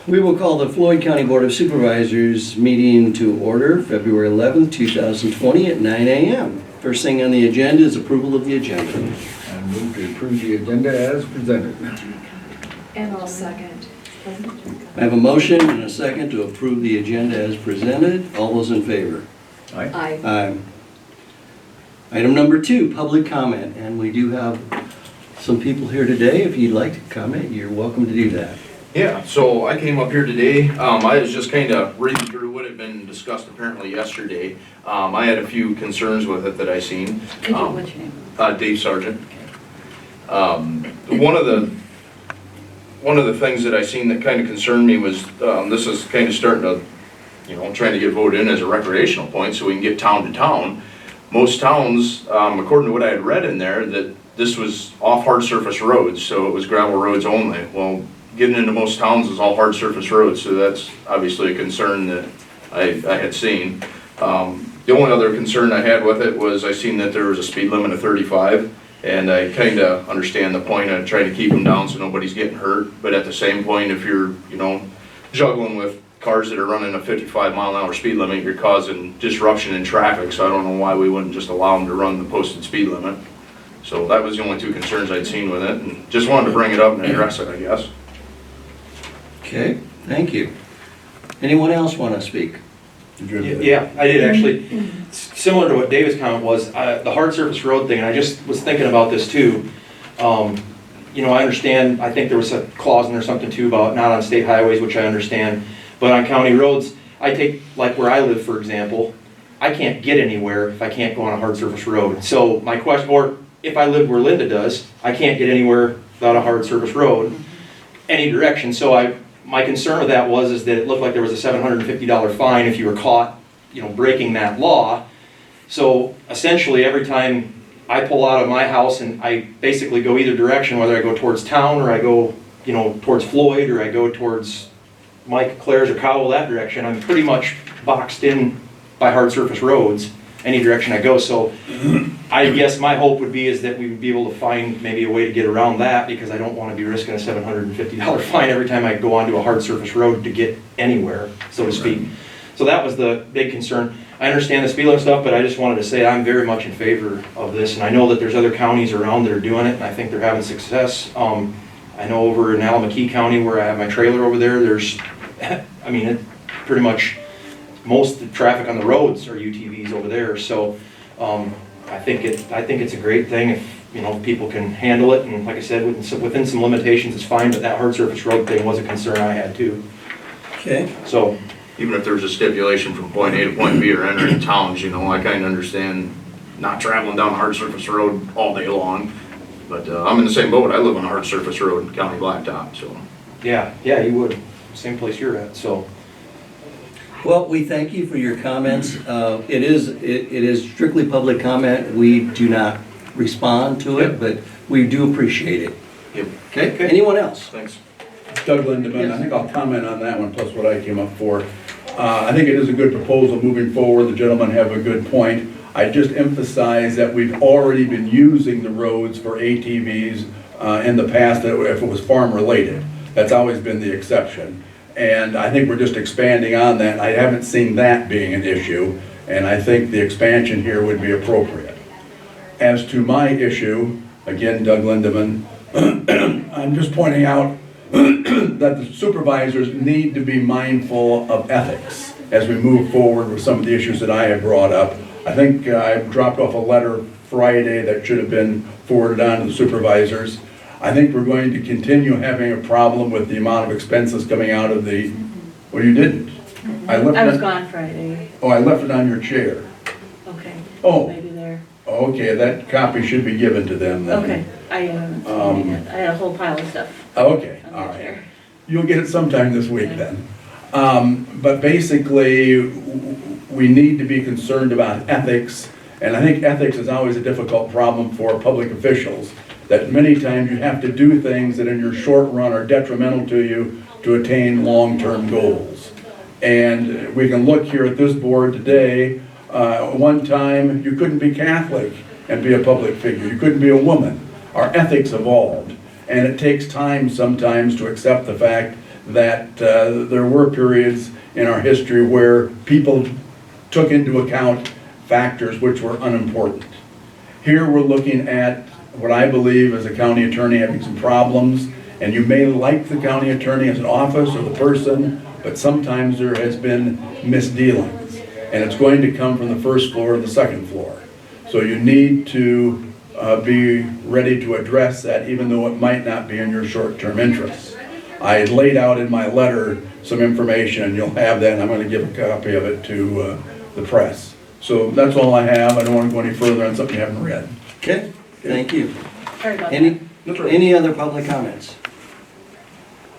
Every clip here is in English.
We will call the Floyd County Board of Supervisors meeting to order February 11th, 2020 at 9 a.m. First thing on the agenda is approval of the agenda. I move to approve the agenda as presented. And I'll second. I have a motion and a second to approve the agenda as presented. All those in favor? Aye. Aye. Aye. Item number 2, public comment. And we do have some people here today. If you'd like to comment, you're welcome to do that. Yeah, so I came up here today, I was just kind of reading through what had been discussed apparently yesterday. I had a few concerns with it that I seen. What's your name? Dave Sargent. One of the things that I seen that kind of concerned me was, this is kind of starting to, trying to get voted in as a recreational point so we can get town to town. Most towns, according to what I had read in there, that this was off hard surface roads, so it was gravel roads only. Well, getting into most towns is all hard surface roads, so that's obviously a concern that I had seen. The only other concern I had with it was I seen that there was a speed limit of 35, and I kind of understand the point of trying to keep them down so nobody's getting hurt, but at the same point, if you're, juggling with cars that are running a 55-mile-an-hour speed limit, you're causing disruption in traffic, so I don't know why we wouldn't just allow them to run the posted speed limit. So that was the only two concerns I'd seen with it, and just wanted to bring it up and address it, I guess. Okay, thank you. Anyone else want to speak? Yeah, I did actually. Similar to what David's comment was, the hard surface road thing, and I just was thinking about this too. I understand, I think there was a clause in there or something too about not on state highways, which I understand, but on county roads, I take, like where I live, for example, I can't get anywhere if I can't go on a hard surface road. So my question, or if I live where Linda does, I can't get anywhere without a hard surface road, any direction. So my concern with that is that it looked like there was a $750 fine if you were caught, breaking that law. So essentially, every time I pull out of my house and I basically go either direction, whether I go towards town or I go, towards Floyd or I go towards Mike Claire's or Cowell, that direction, I'm pretty much boxed in by hard surface roads any direction I go. So I guess my hope would be is that we would be able to find maybe a way to get around that, because I don't want to be risking a $750 fine every time I go onto a hard surface road to get anywhere, so to speak. So that was the big concern. I understand the speed limit stuff, but I just wanted to say I'm very much in favor of this, and I know that there's other counties around that are doing it, and I think they're having success. I know over in Alameda County where I have my trailer over there, there's, it pretty much most of the traffic on the roads are UTVs over there, so I think it's a great thing if people can handle it, and like I said, within some limitations it's fine, but that hard surface road thing was a concern I had too. Okay. So Even if there's a stipulation from point A to point B or entering towns, I kind of understand not traveling down a hard surface road all day long, but I'm in the same boat. I live on a hard surface road, County Blacktop, so. yeah, you would, same place you're at, so. Well, we thank you for your comments. It is strictly public comment. We do not respond to it, but we do appreciate it. Yep. Okay, anyone else? Thanks. Doug Lindeman, I think I'll comment on that one, plus what I came up for. I think it is a good proposal moving forward. The gentlemen have a good point. I just emphasize that we've already been using the roads for ATVs in the past if it was farm related. That's always been the exception. And I think we're just expanding on that. I haven't seen that being an issue, and I think the expansion here would be appropriate. As to my issue, again, Doug Lindeman, I'm just pointing out that the supervisors need to be mindful of ethics as we move forward with some of the issues that I have brought up. I think I dropped off a letter Friday that should have been forwarded on to the supervisors. I think we're going to continue having a problem with the amount of expenses coming out of the, well, you didn't. I was gone Friday. Oh, I left it on your chair. Okay. Oh. Maybe there. Okay, that copy should be given to them then. Okay. I haven't seen it yet. I had a whole pile of stuff Okay, on all the right. chair. You'll get it sometime this week then. But basically, we need to be concerned about ethics, and I think ethics is always a difficult problem for public officials, that many times you have to do things that in your short run are detrimental to you to attain long-term goals. And we can look here at this board today, one time you couldn't be Catholic and be a public figure, you couldn't be a woman. Our ethics evolved, and it takes time sometimes to accept the fact that there were periods in our history where people took into account factors which were unimportant. Here we're looking at what I believe as a county attorney having some problems, and you may like the county attorney as an office or the person, but sometimes there has been misdealings, and it's going to come from the first floor or the second floor. So you need to be ready to address that, even though it might not be in your short-term interests. I had laid out in my letter some information, and you'll have that, and I'm going to give a copy of it to the press. So that's all I have. I don't want to go any further on something you haven't read. Okay, thank you. Sorry about Any, that. That's right. any other public comments?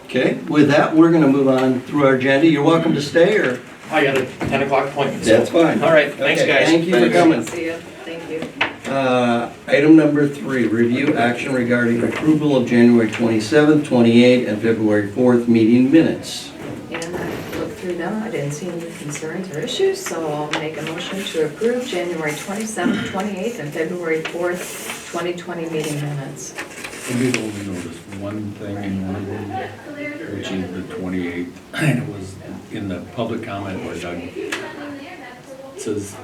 Okay, with that, we're gonna move on through our agenda. You're welcome to stay, or? I got a 10 o'clock appointment. so- That's fine. All right, thanks, Okay, guys. Thank you for Thanks. coming. See you, thank you. Item number 3, review action regarding approval of January 27th, 28th, and February 4th meeting minutes. And I looked through them, I didn't see any concerns or issues, so I'll make a motion to approve January 27th, 28th, and February 4th, 2020 meeting minutes. I did only notice one thing in one of them, which is the 28th, and it was in the public comment where Doug says,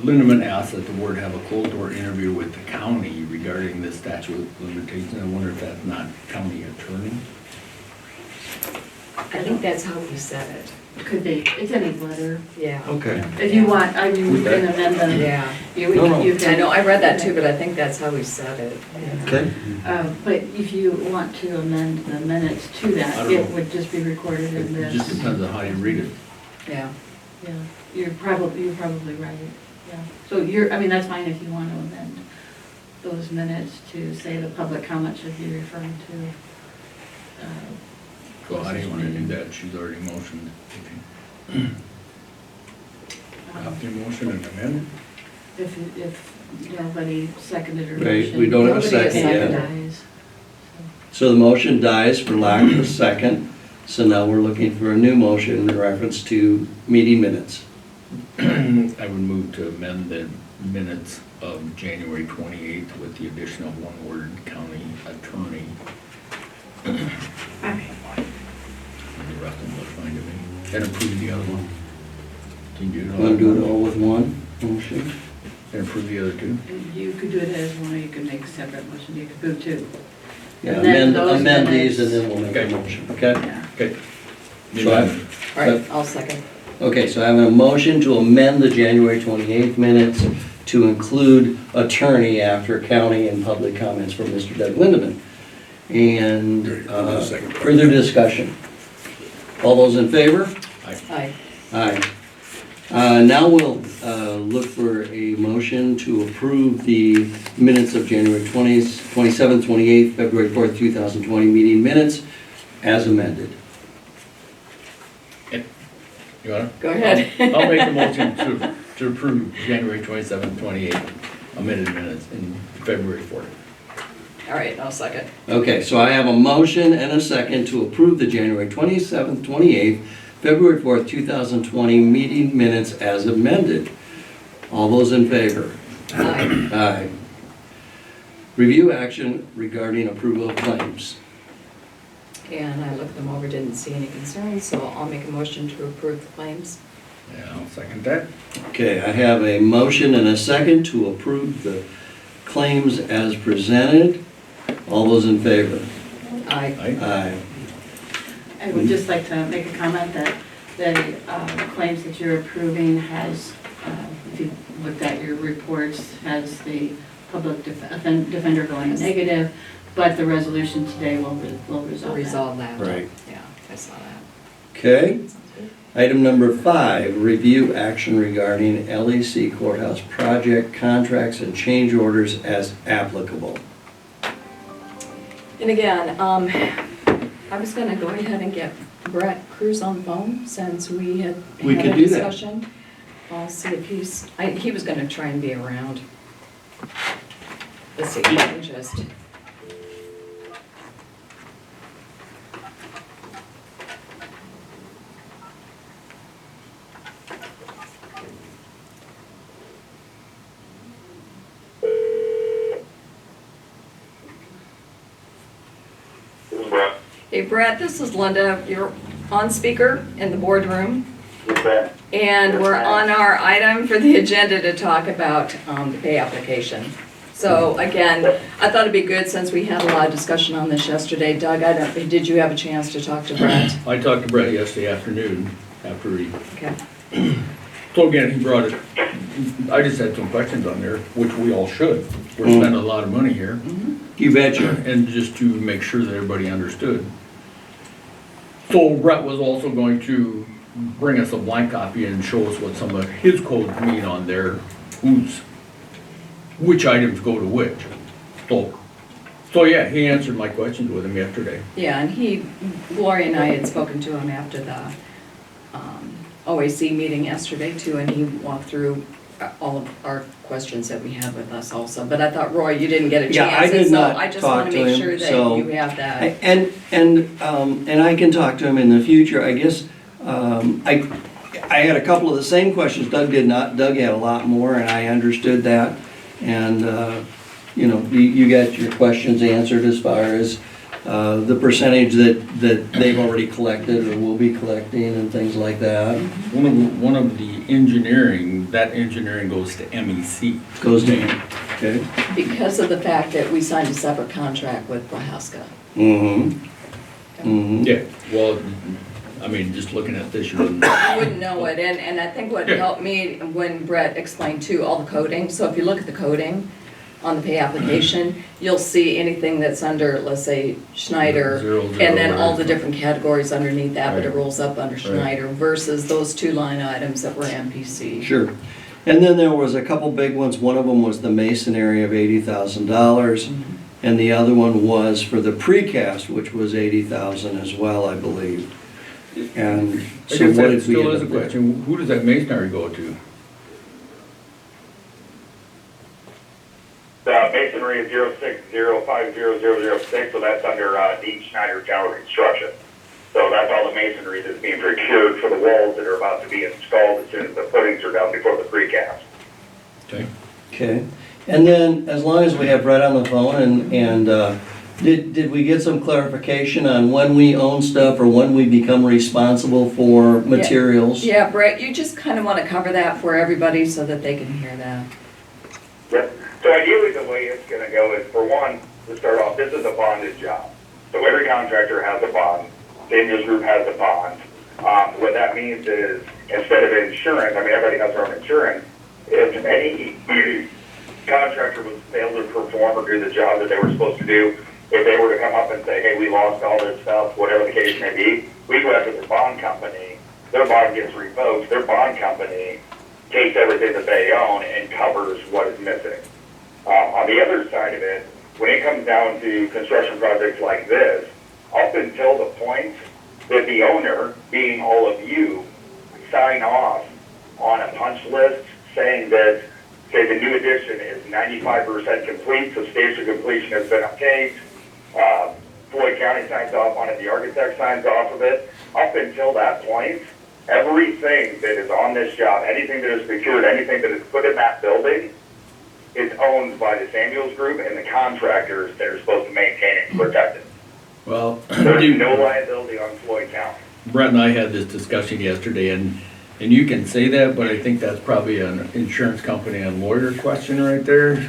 Lindeman asked that the board have a closed-door interview with the county regarding the statute of limitations. I wonder if that's not county attorney? I think that's how we said it, Could be, it's in his letter. yeah. Okay. If you want, I mean, we can amend the. Yeah, No, no. You can. I know, I read that too, but I think that's how we said it. yeah. Okay, But if you want to amend the minutes to I that, don't it know. would just be recorded in It just this. depends on how you read it. Yeah, Yeah, you're probably right, yeah. So I mean, that's fine if you want to amend those minutes to say the public comment should be referring to. So how do you want to do that? She's already motioned. Adopt your motion and amend If nobody seconded or Right, motioned. we don't have a Nobody has second yet. seconded. dies. So the motion dies for lack of a second, so now we're looking for a new motion in reference to meeting minutes. I would move to amend the minutes of January 28th with the addition of one word, county attorney. The rest of them look fine to me. And approve the other one. Can you do it all? Want to do it all with one motion? And approve the other two? And you could do it as one, or you could make a separate motion, you could do two. Yeah, And then amend, those amend these and minutes- then we'll make a Okay. motion, okay? Yeah. Okay. So I- all right, I'll second. Okay, so I have a motion to amend the January 28th minutes to include attorney after county and public comments from Mr. Doug Lindeman. And further discussion. All those in favor? Aye. Aye. Now we'll look for a motion to approve the minutes of January 20th, 27th, 28th, February 4th, 2020 meeting minutes as amended. You want Go ahead. to? I'll make a motion to approve January 27th, 28th amended minutes in February 4th. All right, I'll second. Okay, so I have a motion and a second to approve the January 27th, 28th, February 4th, 2020 meeting minutes as amended. All those in favor? Aye. Aye. Review action regarding approval of claims. And I looked them over, didn't see any concerns, so I'll make a motion to approve the claims. Yeah, I'll second that. Okay, I have a motion and a second to approve the claims as presented. All those in favor? Aye. Aye. Aye. I would just like to make a comment that the claims that you're approving has, if you looked at your reports, has the public defender going negative, but the resolution today will resolve that. Resolve that. Right. Yeah, I saw that. Okay. Sounds good. Item number 5, review action regarding LEC courthouse project contracts and change orders as applicable. And again, I was gonna go ahead and get Brett Cruz on the phone since we had We had could a do that. discussion. I'll see if he was gonna try and be around. Let's see, I can just. Hey Brett, this is Linda. You're on speaker in the boardroom. You bet. And we're on our item for the agenda to talk about the pay application. So again, I thought it'd be good since we had a lot of discussion on this yesterday. Doug, did you have a chance to talk to Brett? I talked to Brett yesterday afternoon after he, Okay. so again, he brought it, I just had some questions on there, which we all should. We're spending a lot of money here, You betcha. and just to make sure that everybody understood. So Brett was also going to bring us a blank copy and show us what some of his codes mean on there, which items go to which. So yeah, he answered my questions with him yesterday. Yeah, and Gloria and I had spoken to him after the OAC meeting yesterday too, and he walked through all of our questions that we had with us also. But I thought, Roy, you didn't get a chance. Yeah, I did and so not I just talk want to to make him, sure that so- you have that. And I can talk to him in the future, I guess. I had a couple of the same questions, Doug did not. Doug had a lot more, and I understood that. And, you know, you got your questions answered as far as the percentage that they've already collected or will be collecting and things like that. One of the engineering, that engineering goes to MEC. Goes down, okay? Because of the fact that we signed a separate contract with Prohaska. Mm-hmm. Mm-hmm. Yeah, well, I mean, just looking at this, you wouldn't. I wouldn't know it, and I think what Yeah. helped me when Brett explained too, all the coding, so if you look at the coding on the pay application, you'll see anything that's under, let's say, Schneider, Zero, and then zero, all the right. different categories underneath that, but it Right. rolls up under Schneider versus those two line items that were MPC. Sure. And then there was a couple big ones. One of them was the masonry of $80,000. And the other one was for the precast, which was 80,000 as well, I believe. And I so guess what that did we still end is a up with? question, who does that masonry go to? The masonry is 0605006, so that's under Dean Schneider General Construction. So that's all the masonry that's being procured for the walls that are about to be installed as soon as the footings are done before the precast. Okay. Okay. And then, as long as we have Brett on the phone, did we get some clarification on when we own stuff or when we become responsible for materials? Yeah, Brett, you just kind of want to cover that for everybody so that they can hear that. Yep. So ideally, the way it's gonna go is, for one, to start off, this is a bonded job. So every contractor has a bond, Samuels Group has a bond. What that means is, instead of insurance, I mean, everybody has their own insurance, if any contractor was fail to perform or do the job that they were supposed to do, if they were to come up and say, hey, we lost all this stuff, whatever the case may be, we go after the bond company, their bond gets revoked, their bond company takes everything that they own and covers what is missing. On the other side of it, when it comes down to construction projects like this, up until the point that the owner, being all of you, sign off on a punch list saying that, say, the new addition is 95% complete, so stage of completion has been obtained, Floyd County signs off on it, the architect signs off of it, up until that point, everything that is on this job, anything that is procured, anything that is put in that building, is owned by the Samuels Group and the contractors that are supposed to maintain it and protect it. Well, There's no liability on Floyd County. Brett and I had this discussion yesterday, and you can say that, but I think that's probably an insurance company and lawyer question right there.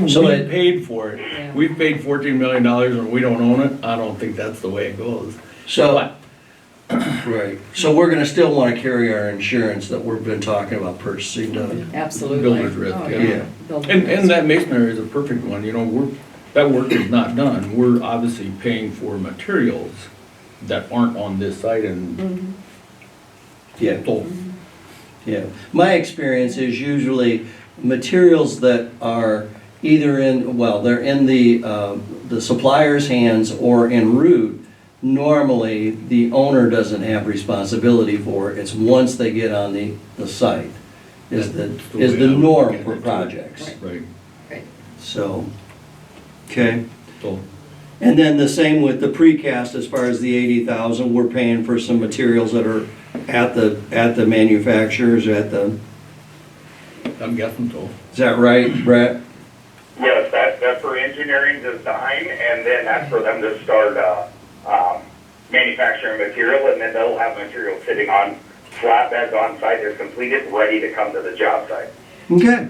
So We it- paid for it. Yeah. We've paid $14 million and we don't own it. I don't think that's the way it goes. So, But, right. So we're gonna still wanna carry our insurance that we've been talking about purchasing, Doug. Absolutely. Builder's risk, Oh, yeah. Builder's and risk. that masonry is a perfect one, you know, that work is not done. We're obviously paying for materials that aren't on this site and Mhm. Yeah. so, Yeah, my experience is usually materials that are either in, well, they're in the supplier's hands or en route. Normally, the owner doesn't have responsibility for it. It's once they get on the site is the That's the way I would norm look for at it. projects. right, Right. So, okay. so, And then the same with the precast, as far as the 80,000, we're paying for some materials that are at the manufacturers, I'm guessing so. is that right, Brett? Yes, that's for engineering design, and then that's for them to start manufacturing material, and then they'll have material sitting on flatbeds on site that's completed, ready to come to the job site. Okay.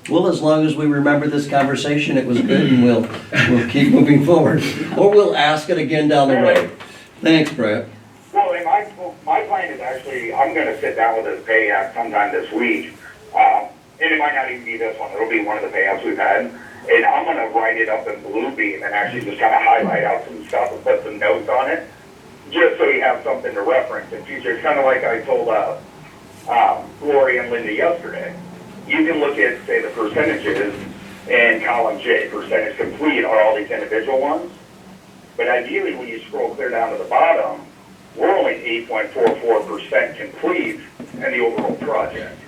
Well, as long as we remember this conversation, it was good, and we'll keep moving forward. Or we'll ask it again down the road. Thanks, Brett. Well, and my plan is actually, I'm gonna sit down with this pay app sometime this week. And it might not even be this one, it'll be one of the payouts we've had. And I'm gonna write it up in Bluebeam and actually just kind of highlight out some stuff and put some notes on it, just so you have something to reference in future. It's kind of like I told Lori and Linda yesterday. You can look at, say, the percentages in column J, percentage complete are all these individual ones. But ideally, when you scroll clear down to the bottom, we're only 8.44% complete in the overall project.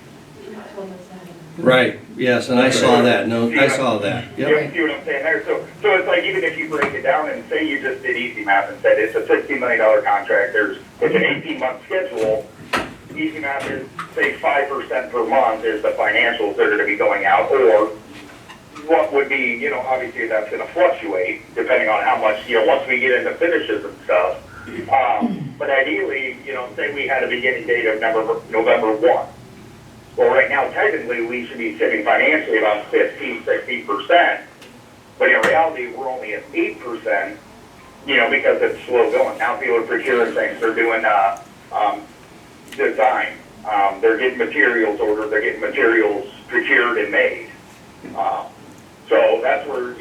Right, yes, and I saw that. No, I saw that. You Yep. see what I'm saying there? So it's like, even if you break it down and say you just did Easy Map and said it's a $60 million contract, it's an 18-month schedule, Easy Map is, say, 5% per month is the financials that are to be going out, or what would be, obviously that's gonna fluctuate depending on how much, once we get into finishes and stuff. But ideally, say we had a beginning date of November 1. Well, right now, technically, we should be sitting financially about 15–16%, but in reality, we're only at 8%, because it's slow going. Now people are procuring things, they're doing design, they're getting materials ordered, they're getting materials procured and made. So that's where,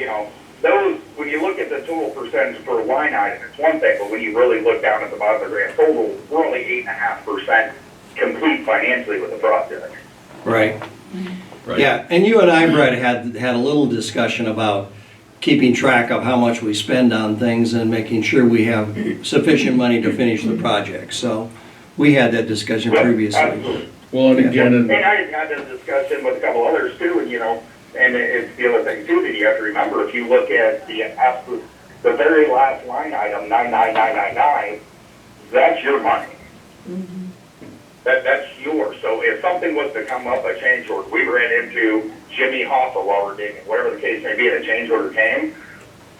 those, when you look at the total percentage per line item, it's one thing, but when you really look down at the bottom of the grand total, we're only 8.5% complete financially with the project. Right. Right. Yeah, and you and I, Brett, had a little discussion about keeping track of how much we spend on things and making sure we have sufficient money to finish the project. So we had that discussion previously. Absolutely. Well, and again, And I had this discussion with a couple others too, and it's the other thing too that you have to remember, if you look at the very last line item, 99999, that's your money. That's yours. So if something was to come up, a change order, we ran into Jimmy Hoffa while we're digging, whatever the case may be, and a change order came,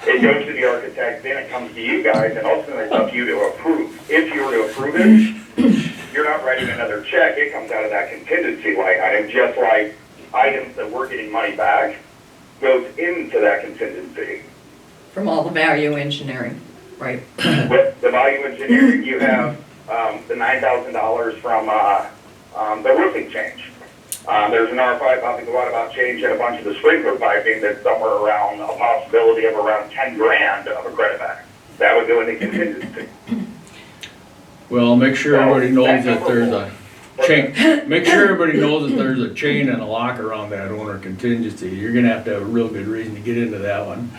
it goes to the architect, then it comes to you guys, and ultimately it's up to you to approve. If you were to approve it, you're not writing another check, it comes out of that contingency line item, just like items that we're getting money back goes into that contingency. From all the value engineering, right? With the value engineering, you have the $9,000 from the roofing change. There's an RFI about to go out about changing a bunch of the sprinkler piping that's somewhere around a possibility of around 10 grand of a credit back. That would go into contingency. well, make sure everybody knows that there's a chain, make sure everybody knows that there's a chain and a lock around that owner contingency. You're gonna have to have a real good reason to get into that one.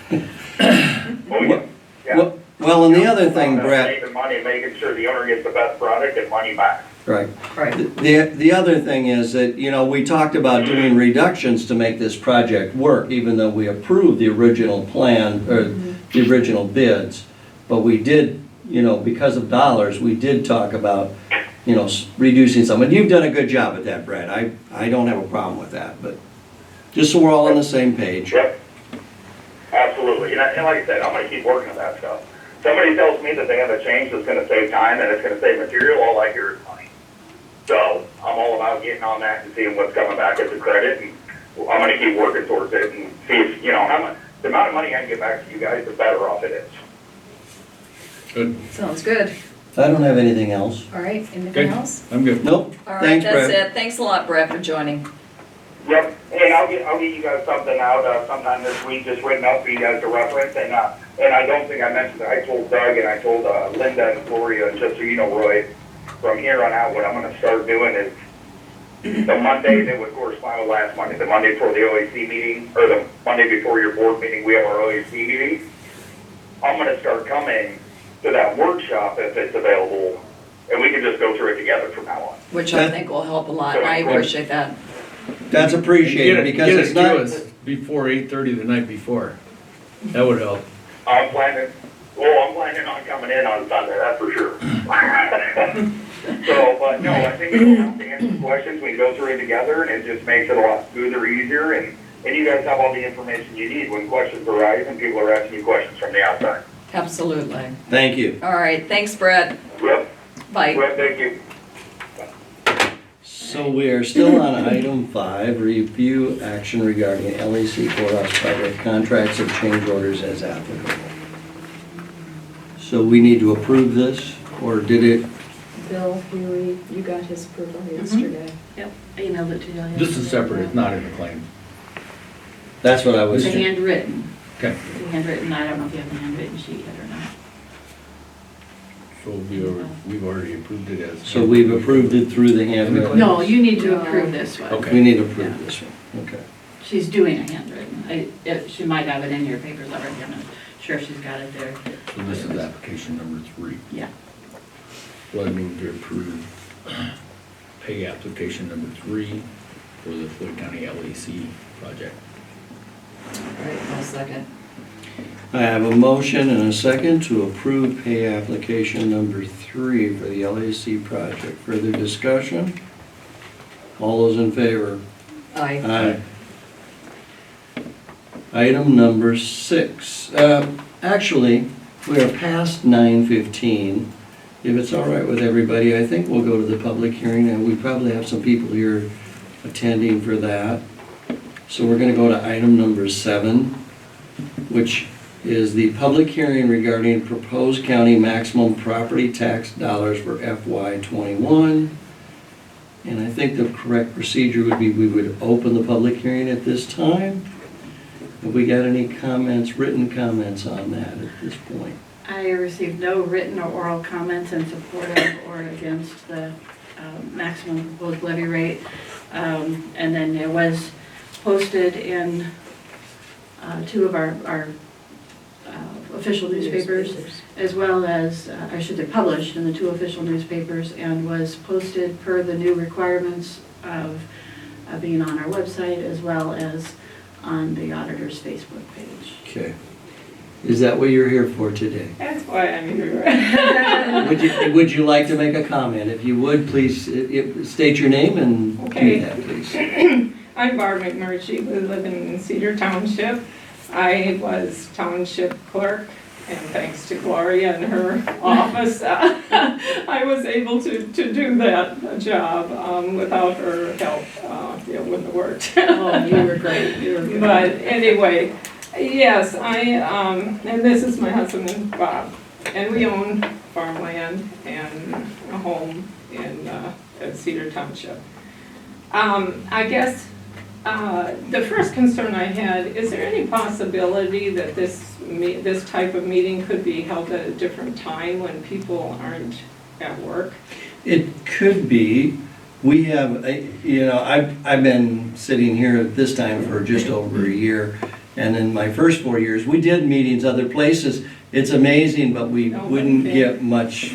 Oh, yeah. Well, and the other thing, Brett, Saving money and making sure the owner gets the best product and money back. right. Right. The other thing is that, we talked about doing reductions to make this project work, even though we approved the original plan, or the original bids. But we did, because of dollars, we did talk about, reducing some. And you've done a good job at that, Brett. I don't have a problem with that, but just so we're all on the same page. Yep. Absolutely. And like I said, I'm gonna keep working on that stuff. Somebody tells me that they have a change that's gonna save time and it's gonna save material, all I hear is money. So I'm all about getting on that and seeing what's coming back as a credit, and I'm gonna keep working towards it and see if, how much, the amount of money I can get back to you guys, the better off it is. Good, Sounds good. I don't have anything else. All right, anything Okay. else? I'm good. Nope. All right, Thanks, that's Brett. it. Thanks a lot, Brett, for joining. Yep, and I'll get you guys something out sometime this week, just written up for you guys to reference, and I don't think I mentioned it, I told Doug and I told Linda and Gloria, and just so you know, Roy, from here on out, what I'm gonna start doing is the Monday that would correspond with last Monday, the Monday before the OAC meeting, or the Monday before your board meeting, we have our OAC meeting. I'm gonna start coming to that workshop if it's available, and we can just go through it together from now on. Which I think will help a lot, and I appreciate that. That's appreciated, because Get it's it to not, us before 8:30 the night before. That would help. I'm planning on coming in on Sunday, that's for sure. So, but no, I think it'll help to answer questions, we can go through it together, and it just makes it a lot smoother, easier, and you guys have all the information you need when questions arise and people are asking you questions from the outside. Absolutely. Thank you. All right, thanks, Brett. Yep, Bye. well, thank you. So we are still on item 5, review action regarding LEC courthouse project contracts and change orders as applicable. So we need to approve this, or did it? Bill Huey, you got his approval yesterday. Yep, I emailed it to you. This is separate, it's not in the claim. That's what I was. It's a handwritten. Okay. It's a handwritten, I don't know if you have a handwritten sheet yet or not. So we've already approved it as. So we've approved it through the handwritten? No, you need to approve this one. Okay. We need to approve this one, okay. She's doing a handwritten. She might have it in your papers already, I'm not sure if she's got it there. So this is application number 3. Yeah. So I move to approve pay application number 3 for the Floyd County LEC project. All right, I'll second. I have a motion and a second to approve pay application number 3 for the LAC project. Further discussion? All those in favor? Aye. Aye. Item number 6. Actually, we are past 9:15. If it's all right with everybody, I think we'll go to the public hearing, and we probably have some people here attending for that. So we're going to go to item number 7, which is the public hearing regarding proposed county maximum property tax dollars for FY21. And I think the correct procedure would be we would open the public hearing at this time. Have we got any comments, written comments on that at this point? I received no written or oral comments in support of or against the maximum proposed levy rate. And then it was posted in 2 of our official newspapers, as well as, I should say, published in the 2 official newspapers, and was posted per the new requirements of being on our website, as well as on the auditor's Facebook page. Okay. Is that what you're here for today? That's why I'm here. Would you like to make a comment? If you would, please state your name and do Okay. that, please. I'm Barb McMurtry, we live in Cedar Township. I was township clerk, and thanks to Gloria and her office, I was able to do that job. Without her help, it wouldn't have worked. Oh, you were great, you were great. But anyway, yes, and this is my husband Bob, and we own farmland and a home in at Cedar Township. I guess the first concern I had, is there any possibility that this type of meeting could be held at a different time when people aren't at work? It could be. We have, I've been sitting here at this time for just over a year. And in my first 4 years, we did meetings other places. It's amazing, but we wouldn't get much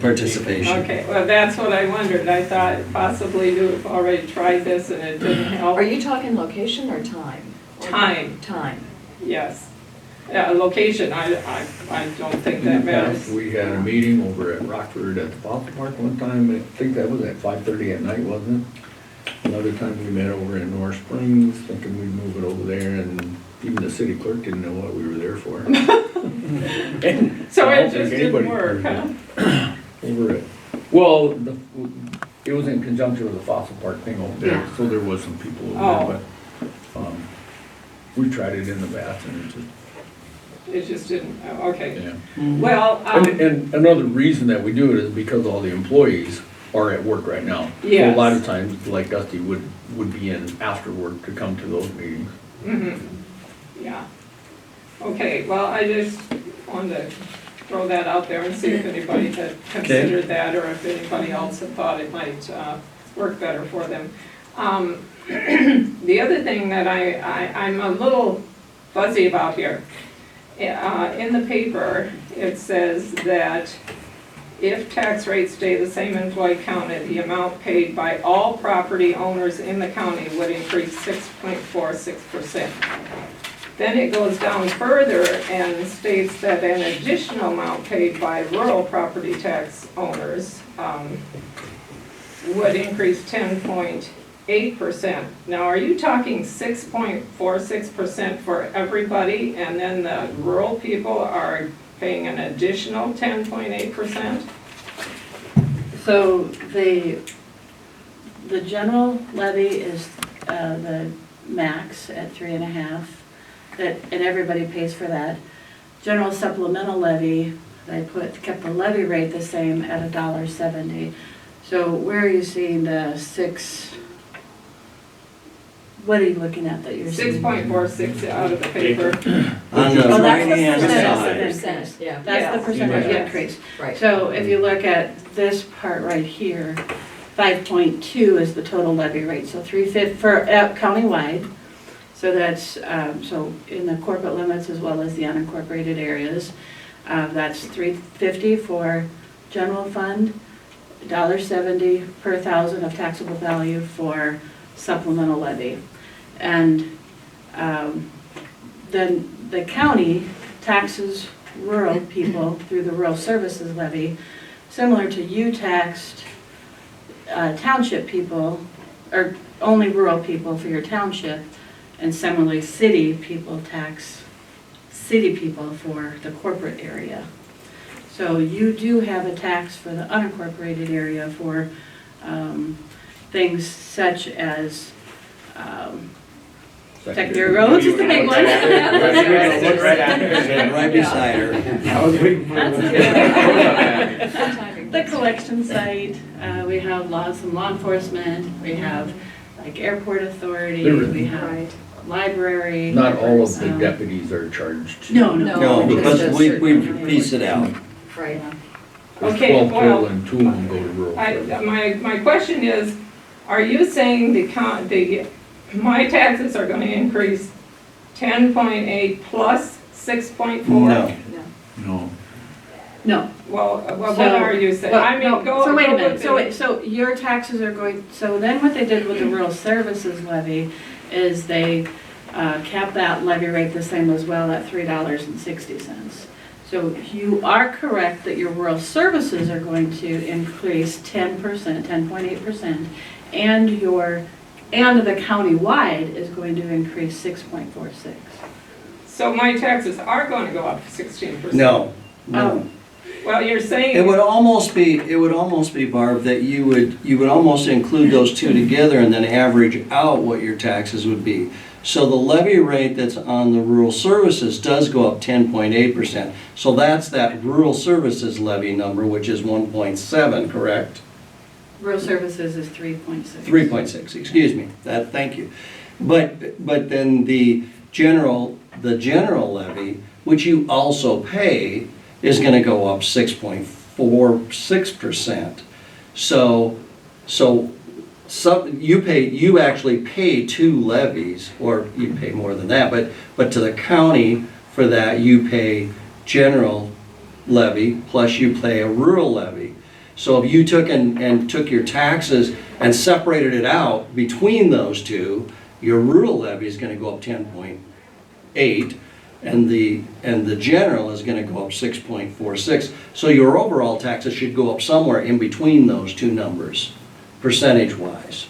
participation. Okay, well, that's what I wondered. I thought possibly you've already tried this and it didn't help. Are you talking location or time? Time. Time. Yes. Location, I don't think that In the past, matters. we had a meeting over at Rockford at the Fossil Park one time, I think that was at 5:30 at night, wasn't it? Another time we met over in North Springs, thinking we'd move it over there, and even the city clerk didn't know what we were there for. So I it don't just think anybody didn't work, heard huh? Over it. Well, it was in conjunction with the Fossil Park thing over there, Yeah. so there was some people over Oh. there, but, we tried it in the bath and it just, It just didn't, okay. yeah. Well, And another reason that we do it is because all the employees are at work right now. So Yes. a lot of times, like Dusty would be in after work to come to those meetings. yeah. Okay, well, I just wanted to throw that out there and see if anybody had considered that, or if anybody else had thought it might work better for them. The other thing that I'm a little fuzzy about here, in the paper, it says that if tax rates stay the same in Floyd County, the amount paid by all property owners in the county would increase 6.46%. Then it goes down further and states that an additional amount paid by rural property tax owners would increase 10.8%. 6.8%. Now, are you talking 6.46% for everybody, and then the rural people are paying an additional 10.8%? So the general levy is the max at 3.5, and everybody pays for that. General supplemental levy, kept the levy rate the same at $1.70. So where are you seeing the what are you looking at that you're seeing? 6.46 out of the paper. On the Well, that's the right-hand percentage side. of increase. Yeah. That's the Yes. percentage Yes. increase. Right. So if you look at this part right here, 5.2 is the total levy rate, so 350 for countywide. So that's, so in the corporate limits as well as the unincorporated areas, that's $3.50 for general fund, $1.70 per thousand of taxable value for supplemental levy. And then the county taxes rural people through the rural services levy, similar to you taxed township people, or only rural people for your township, and similarly city people tax city people for the corporate area. So you do have a tax for the unincorporated area for things such as secondary roads is the big one. Look right at it. Right beside her. I was waiting for The collection site, we have some law enforcement, we have like airport authority, we have Right. library. Not all of the um, deputies are charged. No, No. No, because just we certain- piece it out. Right. There's Okay, 12 well, total and 2 of them go to rural service. My question is, are you saying my taxes are gonna increase 10.8 plus 6.4? No. No. No. Well, what So- are you saying? Well, I mean, no, go. So wait a go minute, with so the- wait, so your taxes are going, so then what they did with the rural services levy is they capped that levy rate the same as well at $3.60. So you are correct that your rural services are going to increase 10%, 10.8%, and the county-wide is going to increase 6.46. So my taxes are gonna go up 16%? No, no. Well, you're saying. It would almost be, Barb, that you would almost include those two together and then average out what your taxes would be. So the levy rate that's on the rural services does go up 10.8%. So that's that rural services levy number, which is 1.7, correct? Rural services is 3.6. 3.6, excuse me, thank you. But then the general levy, which you also pay, is gonna go up 6.46%. So you actually pay 2 levies, or you pay more than that, but to the county for that, you pay general levy, plus you pay a rural levy. So if you took took your taxes and separated it out between those two, your rural levy is gonna go up 10.8, and the general is gonna go up 6.46. So your overall taxes should go up somewhere in between those two numbers, percentage-wise.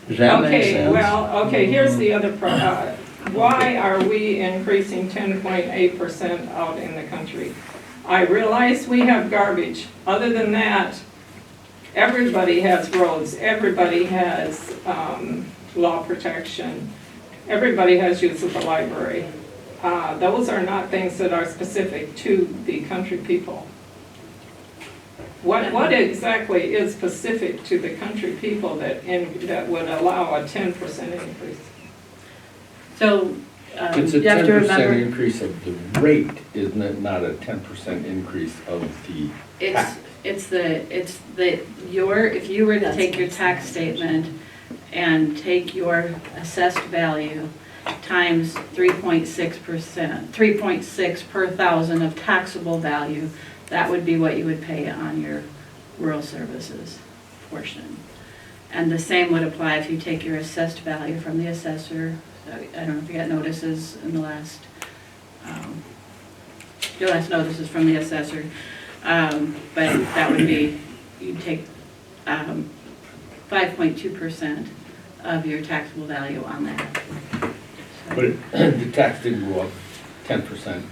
Does that make Okay, sense? well, okay, here's the other part. Why are we increasing 10.8% out in the country? I realize we have garbage. Other than that, everybody has roads, everybody has law protection, everybody has use of the library. Those are not things that are specific to the country people. What exactly is specific to the country people that would allow a 10% increase? So It's a you have to 10% remember, increase of the rate, isn't it? Not a 10% increase of the tax. if you were to take your tax statement and take your assessed value times 3.6%, 3.6 per thousand of taxable value, that would be what you would pay on your rural services portion. And the same would apply if you take your assessed value from the assessor. I don't know if you got notices in the last, your last notices from the assessor. But that would be, you'd take 5.2% of your taxable value on that. So- But the tax didn't go up 10%,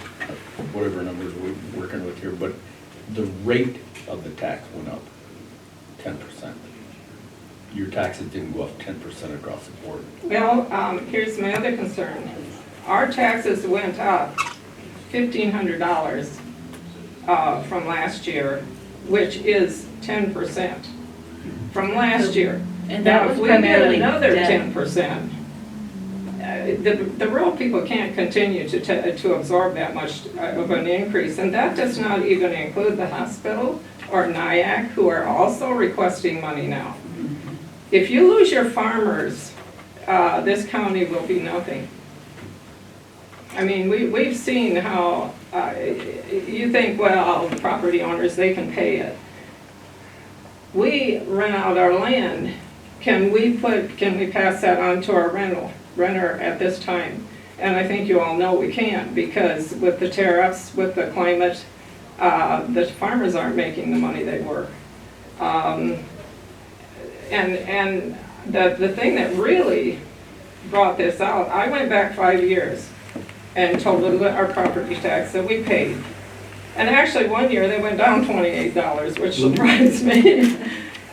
whatever numbers we're working with here, but the rate of the tax went up 10%. Your taxes didn't go up 10% across the board. Well, here's my other concern. Our taxes went up $1,500 from last year, which is 10% from last year. And that Now, was if we get primarily another debt. 10%, the rural people can't continue to absorb that much of an increase, and that does not even include the hospital or NIAC, who are also requesting money now. If you lose your farmers, this county will be nothing. I mean, we've seen how, you think, well, property owners, they can pay it. We rent out our land. Can we pass that on to our renter at this time? And I think you all know we can't, because with the tariffs, with the climate, the farmers aren't making the money they were. And the thing that really brought this out, I went back 5 years and totaled our property tax that we paid. And actually, one year, they went down $28, which surprised me.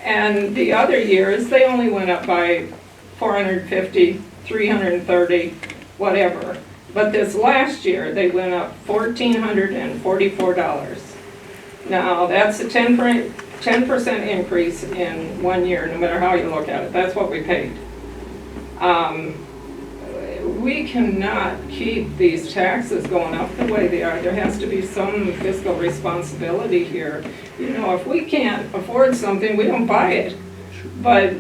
And the other years, they only went up by $450, $330, whatever. But this last year, they went up $1,444. Now, that's a 10% increase in 1 year, no matter how you look at it. That's what we paid. We cannot keep these taxes going up the way they are. There has to be some fiscal responsibility here. You know, if we can't afford something, we don't buy it. But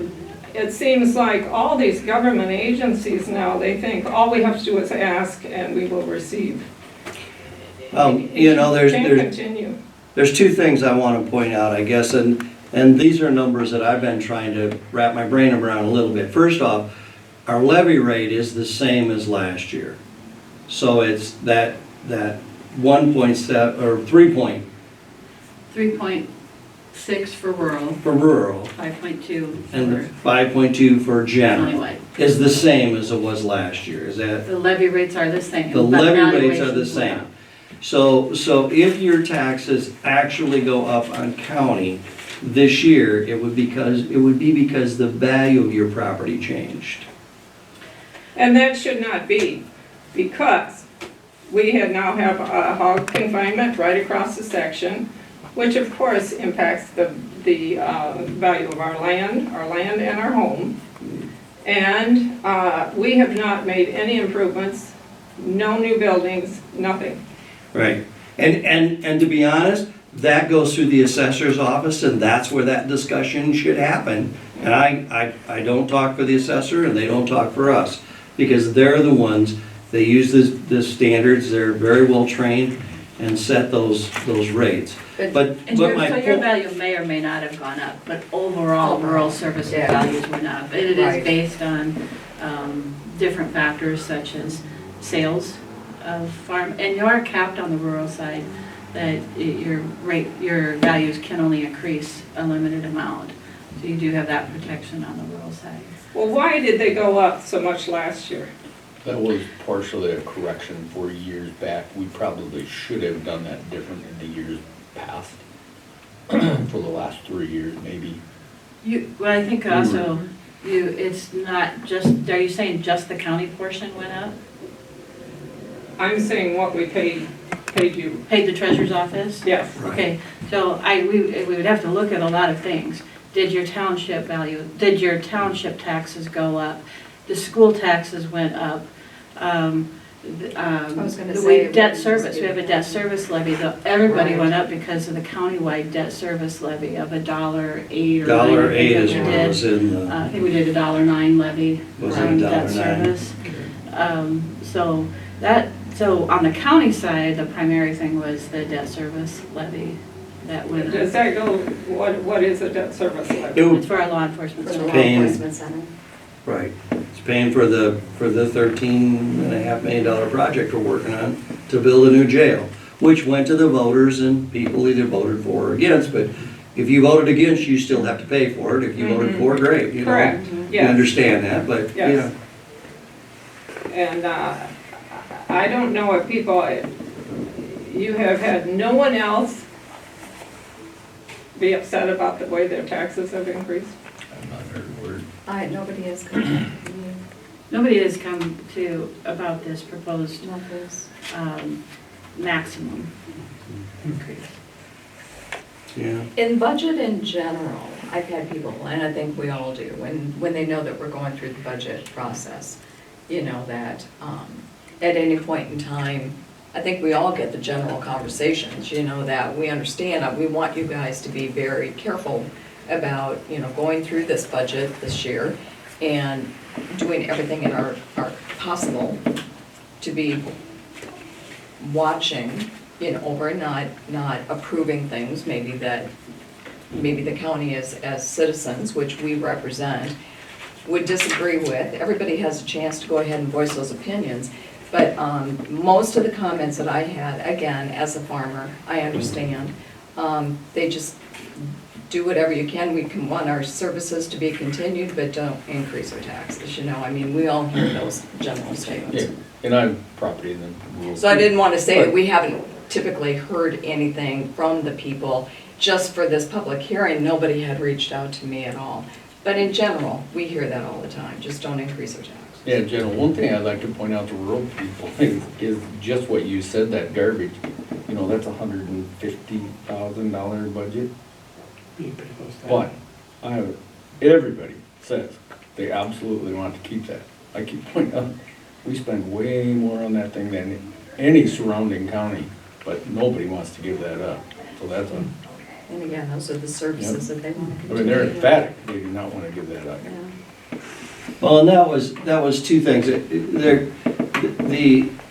it seems like all these government agencies now, they think all we have to do is ask and we will receive. You know, Can't continue. there's two things I want to point out, I guess, and these are numbers that I've been trying to wrap my brain around a little bit. First off, our levy rate is the same as last year. So it's that 1.7, or 3.6 for rural, for rural, 5.2 and for 5.2 for general, countywide. is the same as it was last year. Is that? The levy rates are the same. The but levy rates are the valuations went same. up. So if your taxes actually go up on county this year, it would be because the value of your property changed. And that should not be, because we now have a hog confinement right across the section, which of course impacts the value of our land and our home. And we have not made any improvements, no new buildings, nothing. Right. And to be honest, that goes through the assessor's office, and that's where that discussion should happen. And I don't talk for the assessor, and they don't talk for us, because they're the ones, they use the standards, they're very well trained, and set those rates. But And my so your point, value may or may not have gone up, but overall, rural service Yeah. values went up. And it Right. is based on different factors such as sales of farm, and you are capped on the rural side, that your values can only increase a limited amount. So you do have that protection on the rural side. Well, why did they go up so much last year? That was partially a correction for years back. We probably should have done that different in the years past, for the last 3 years, maybe. Well, I think also, it's not just, are you saying just the county portion went up? I'm saying what we paid you. Paid the treasurer's office? Yes. Okay, so we would have to look at a lot of things. Did your township taxes go up? The school taxes went up. was gonna say, Debt service, we have a debt service levy, everybody went up because of the countywide debt service levy of $1.08 or $1.08 is we what did. was in the, I think we did a $1.09 levy Was it on debt $1.09? service. So on the county side, the primary thing was the debt service levy that went Does up. that go, what is a debt service levy? It It's for our law enforcement. For the service. law Paying- enforcement center. right, it's paying for the $13.5 million project we're working on to build a new jail, which went to the voters, and people either voted for or against, but If you voted against, you still have to pay for it. If you voted for, great, you know. Correct, You yes. understand that, but, yeah. Yes. And I don't know what people, you have had no one else be upset about the way their taxes have increased? I've not heard a word. Nobody has contacted me Nobody has come to, about this proposed about this. maximum increase. Yeah. In budget in general, I've had people, and I think we all do, when they know that we're going through the budget process, you know, that at any point in time, I think we all get the general conversations, you know, that we understand, we want you guys to be very careful about, you know, going through this budget this year and doing everything in our possible to be watching, you know, over and not approving things maybe the county as citizens, which we represent, would disagree with. Everybody has a chance to go ahead and voice those opinions. But most of the comments that I had, again, as a farmer, I understand, they just do whatever you can. We can want our services to be continued, but don't increase our taxes, you know. I mean, we all hear those general statements. Yeah, and I'm property in the rural. So I didn't want to say that we haven't typically heard anything from the people. Just for this public hearing, nobody had reached out to me at all. But in general, we hear that all the time, just don't increase our taxes. Yeah, General, one thing I'd like to point out to rural people is just what you said, that garbage. You know, that's $150,000 budget. But everybody says they absolutely want to keep that. I keep pointing out, we spend way more on that thing than any surrounding county, but nobody wants to give that up. So that's a, And again, those are the services that they want to I continue. mean, they're emphatic, they do not want to give that up. Yeah. Well, and that was two things.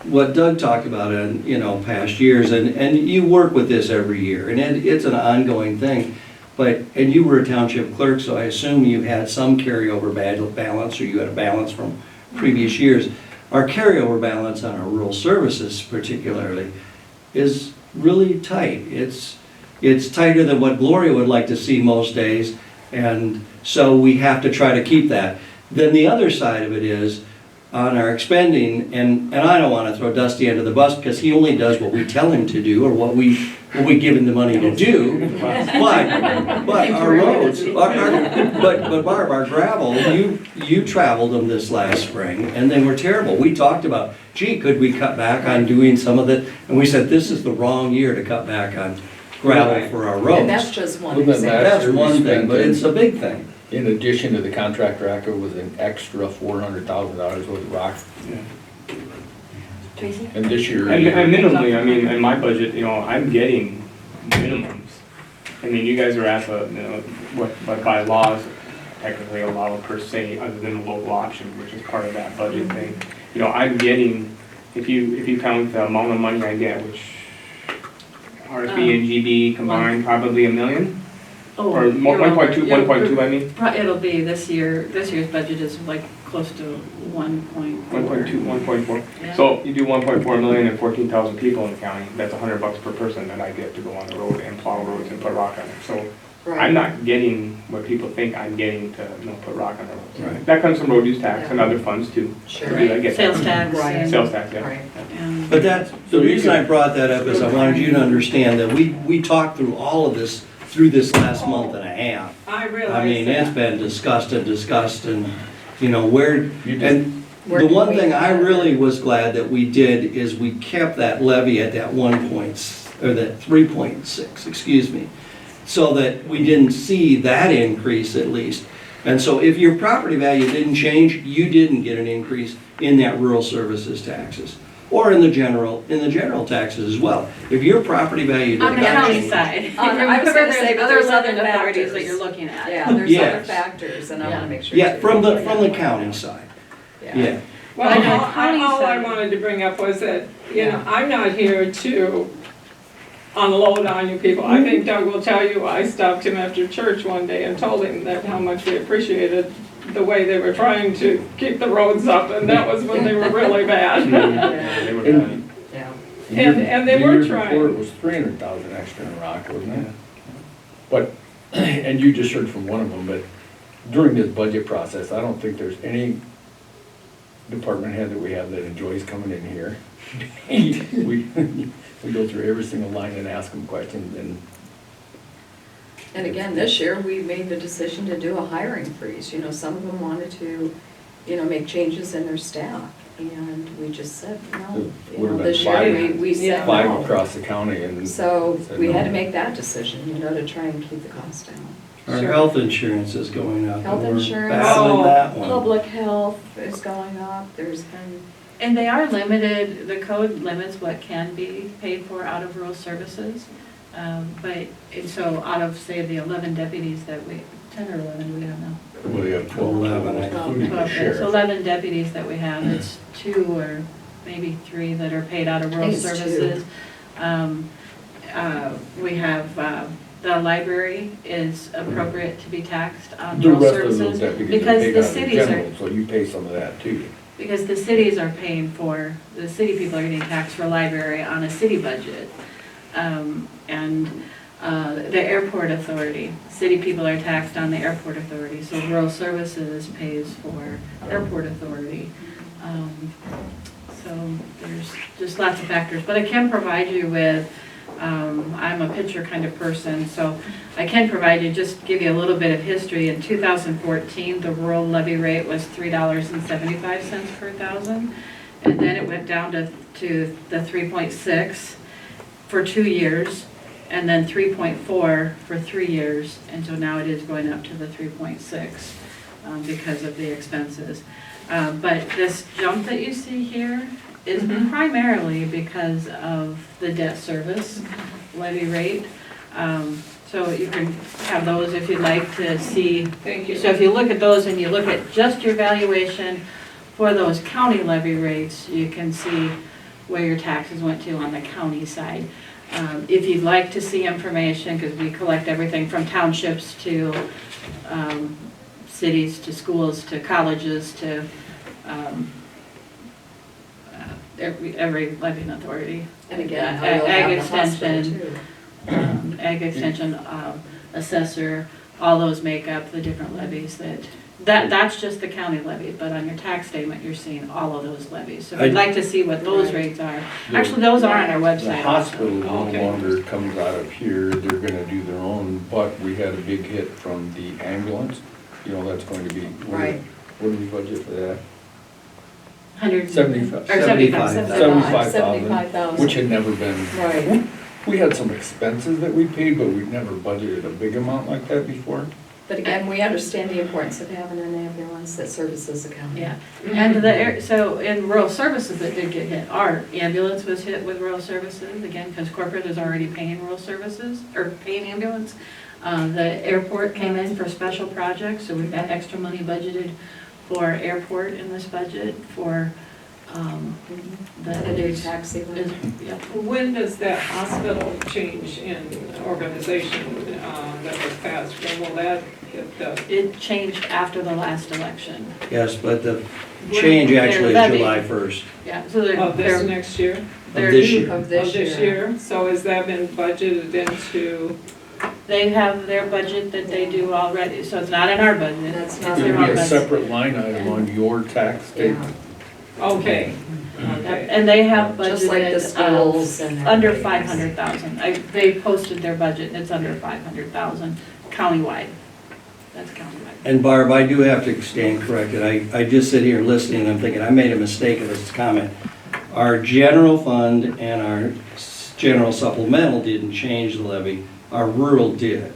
What Doug talked about in, you know, past years, and you work with this every year, and it's an ongoing thing. And you were a township clerk, so I assume you had some carryover balance, or you had a balance from previous years. Our carryover balance on our rural services particularly is really tight. It's tighter than what Gloria would like to see most days, and so we have to try to keep that. Then the other side of it is on our expending, and I don't want to throw Dusty under the bus because he only does what we tell him to do or what we give him the money to do. But our roads, but Barb, our gravel, you traveled them this last spring and they were terrible. We talked about, gee, could we cut back on doing some of it? And we said, this is the wrong year to cut back on gravel for our roads. And that's just one Well, then example. That's one thing, but it's a big thing. In addition to the contract racker was an extra $400,000 worth of rock. Tracy? And this year. And minimally, I mean, in my budget, you know, I'm getting minimums. I mean, you guys are at the, you know, what by law is technically allowed per se, other than the local option, which is part of that budget thing. You know, I'm getting, if you count the amount of money I get, which RSB and GB combined, probably $1 million? Oh, Or more, 1.2, I mean? It'll be this year's budget is like close to 1.4. 1.4. Yeah. So you do 1.4 million and 14,000 people in the county, that's $100 per person that I get to go on the road and plow roads and put rock on it. So I'm not getting what people think I'm getting to, you know, put rock on the roads. Right. That comes from road use tax and other funds too. Sure. I get Sales that. tax. Right. and- Sales tax, yeah. Right. and- But the reason I brought that up is I wanted you to understand that we talked through all of this through this last month and a half. I I realize mean, it's that. been discussed, and, you know, and Where the can one we- thing I really was glad that we did is we kept that levy at that 3.6, excuse me, so that we didn't see that increase at least. And so if your property value didn't change, you didn't get an increase in that rural services taxes. Or in the general taxes as well. If your property value On didn't the county change. side. I was gonna say, but there's other Other authorities that factors. you're looking at. Yeah, there's other Yes. factors, and I want to make sure. Yeah, too. from the county side, yeah. Well, But on the county all I side- wanted to bring up was that, you know, I'm not here to unload on you people. I think Doug will tell you, I stopped him after church one day and told him that how much we appreciated the way they were trying to keep the roads up, and that was when they were really bad. Yeah, They were And- done. yeah. And they The were year trying. before, it was 300,000 extra in rock, wasn't it? But and you just heard from one of them, but during this budget process, I don't think there's any department head that we have that enjoys coming in here. We go through every single line and ask them questions, And again, this year, we made the decision to do a hiring freeze. You know, some of them wanted to, you know, make changes in their staff. And we just said, no. You Would've know, been this year, we said five no. across the county and. So said we no. had to make that decision, you know, to try and keep the costs down. Our Sure. health insurance is going up. and Health we're insurance. battling that one. Public health is going up, there's been, And they are limited, the code limits what can be paid for out of rural services. But, and so out of, say, the 11 deputies that we, 10 or 11, we don't know. Well, we have 12, 11, including the 12, sheriff. so 11 deputies that we have, it's 2 or maybe 3 that are paid out of rural think it's 2. services. We have, the library is appropriate to be taxed on The rural rest of those services. deputies are Because paid the out of the cities are, general, so you pay some of that too. because the cities are paying for, the city people are getting taxed for library on a city budget. The airport authority, city people are taxed on the airport authority, so rural services pays for airport authority. So there's just lots of factors, but I can provide you with, I'm a picture kind of person, so I can provide you, just give you a little bit of history. In 2014, the rural levy rate was $3.75 per thousand, and then it went down to the 3.6 for 2 years, and then 3.4 for 3 years, and so now it is going up to the 3.6 because of the expenses. But this jump that you see here is primarily because of the debt service levy rate. So you can have those if you'd like to see. Thank you. So if you look at those and you look at just your valuation for those county levy rates, you can see where your taxes went to on the county side. If you'd like to see information, because we collect everything from townships to cities to schools to colleges to every levying authority. and again, how Ag you'll have the hospital extension, too. Ag extension, assessor, all those make up the different levies that's just the county levy, but on your tax statement, you're seeing all of those levies. So if you'd like to see what those rates are, actually, those are on our The website. hospital no Okay. longer comes out of here, they're gonna do their own, but we had a big hit from the ambulance. You know, that's going to be. Right. What do we budget for that? 100. 75. Or 75. 75,000, which had never been. Right, We had some expenses that we paid, but we'd never budgeted a big amount like that before. but again, we understand the importance of having an ambulance that services the county. Yeah, and so in rural services that did get hit, our ambulance was hit with rural services, again, because corporate is already paying rural services, or paying ambulance. The airport came in for special projects, so we've got extra money budgeted for airport in this budget for, The new tax even. Yep. When does that hospital change in organization that was passed, when will that hit the? It changed after the last election. Yes, but the change actually is Levy. July 1st. Yeah, so they're, Of this they're, next year? they're this new- year. Of Of this this year. year? So has that been budgeted into, They have their budget that they do already, so it's not in our budget. That's It's not their It'd own be a budget. separate line item on your tax statement. okay, Yep, okay. and they have Just like the budgeted schools and. under everything. 500,000. They posted their budget, and it's under 500,000 countywide. That's countywide. And Barb, I do have to stand corrected. I just sit here listening and I'm thinking, I made a mistake in this comment. Our general fund and our general supplemental didn't change the levy. Our rural did.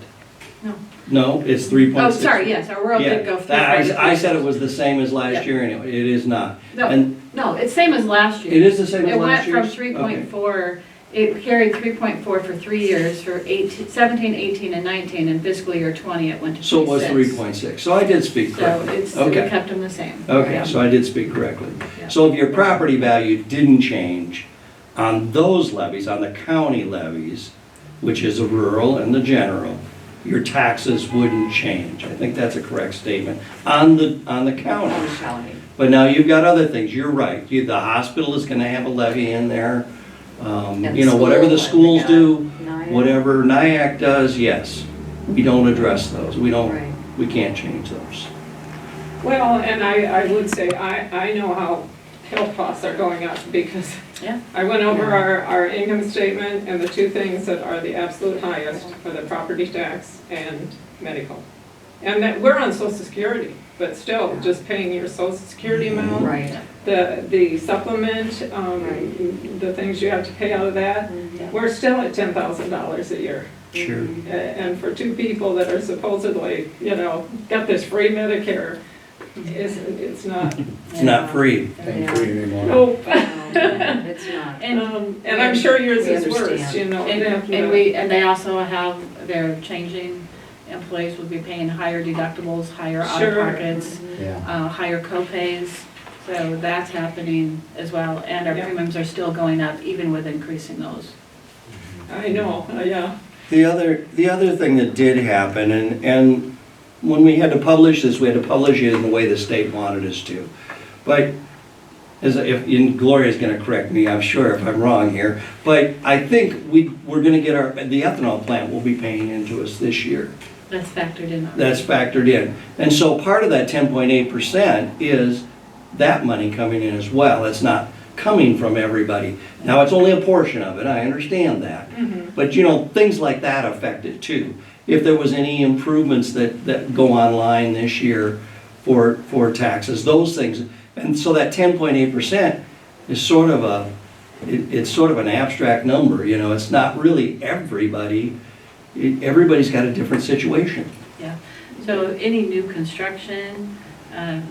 No. No, it's 3.6. Oh, sorry, yes, our world did go Yeah, through. I said it was the same as last Yeah. year anyway. It is not. No, And no, it's same as last year. it is the same as It last went year? from 3.4, it carried 3.4 for 3 years, for 17, 18, and 19, and fiscal year 20, it went to 3.6. So it was 3.6. So I did speak So correctly. it's, we Okay. kept them the same. Okay, Yeah. so I did speak correctly. Yeah. So if your property value didn't change on those levies, on the county levies, which is the rural and the general, your taxes wouldn't change. I think that's a correct statement on the On the counties. county. But now you've got other things, you're right. The hospital is gonna have a levy in there. And You know, whatever the school, schools and we do, got NIAC. whatever NIAC does, yes. we don't address those. Right. We can't change those. Well, and I would say, I know how health costs are going up because Yeah. I went over our income statement, and the two things that are the absolute highest are the property tax and medical. And that, we're on social security, but still, just paying your social security amount, Right. the supplement, the things you have to pay out of that, we're still at $10,000 a year. Sure. And for two people that are supposedly, got this free Medicare, it's not. It's not free. Ain't free anymore. Nope. It's not. And I'm sure yours We is worse, understand. And they also have, they're changing, employees will be paying higher deductibles, higher Sure. out-of-pockets, Yeah. higher co-pays, so that's happening as well. And our Yeah. premiums are still going up even with increasing those. I know, yeah. The other thing that did happen, and when we had to publish this, we had to publish it in the way the state wanted us to. But, and Gloria's gonna correct me, I'm sure if I'm wrong here, but I think we're gonna get the ethanol plant will be paying into us this year. That's factored in. That's factored in. And so part of that 10.8% is that money coming in as well. It's not coming from everybody. Now, it's only a portion of it, I understand that. But things like that affect it too. If there was any improvements that go online this year for taxes, those things. And so that 10.8% is sort of it's sort of an abstract number, it's not really everybody. Everybody's got a different situation. Yeah, so any new construction,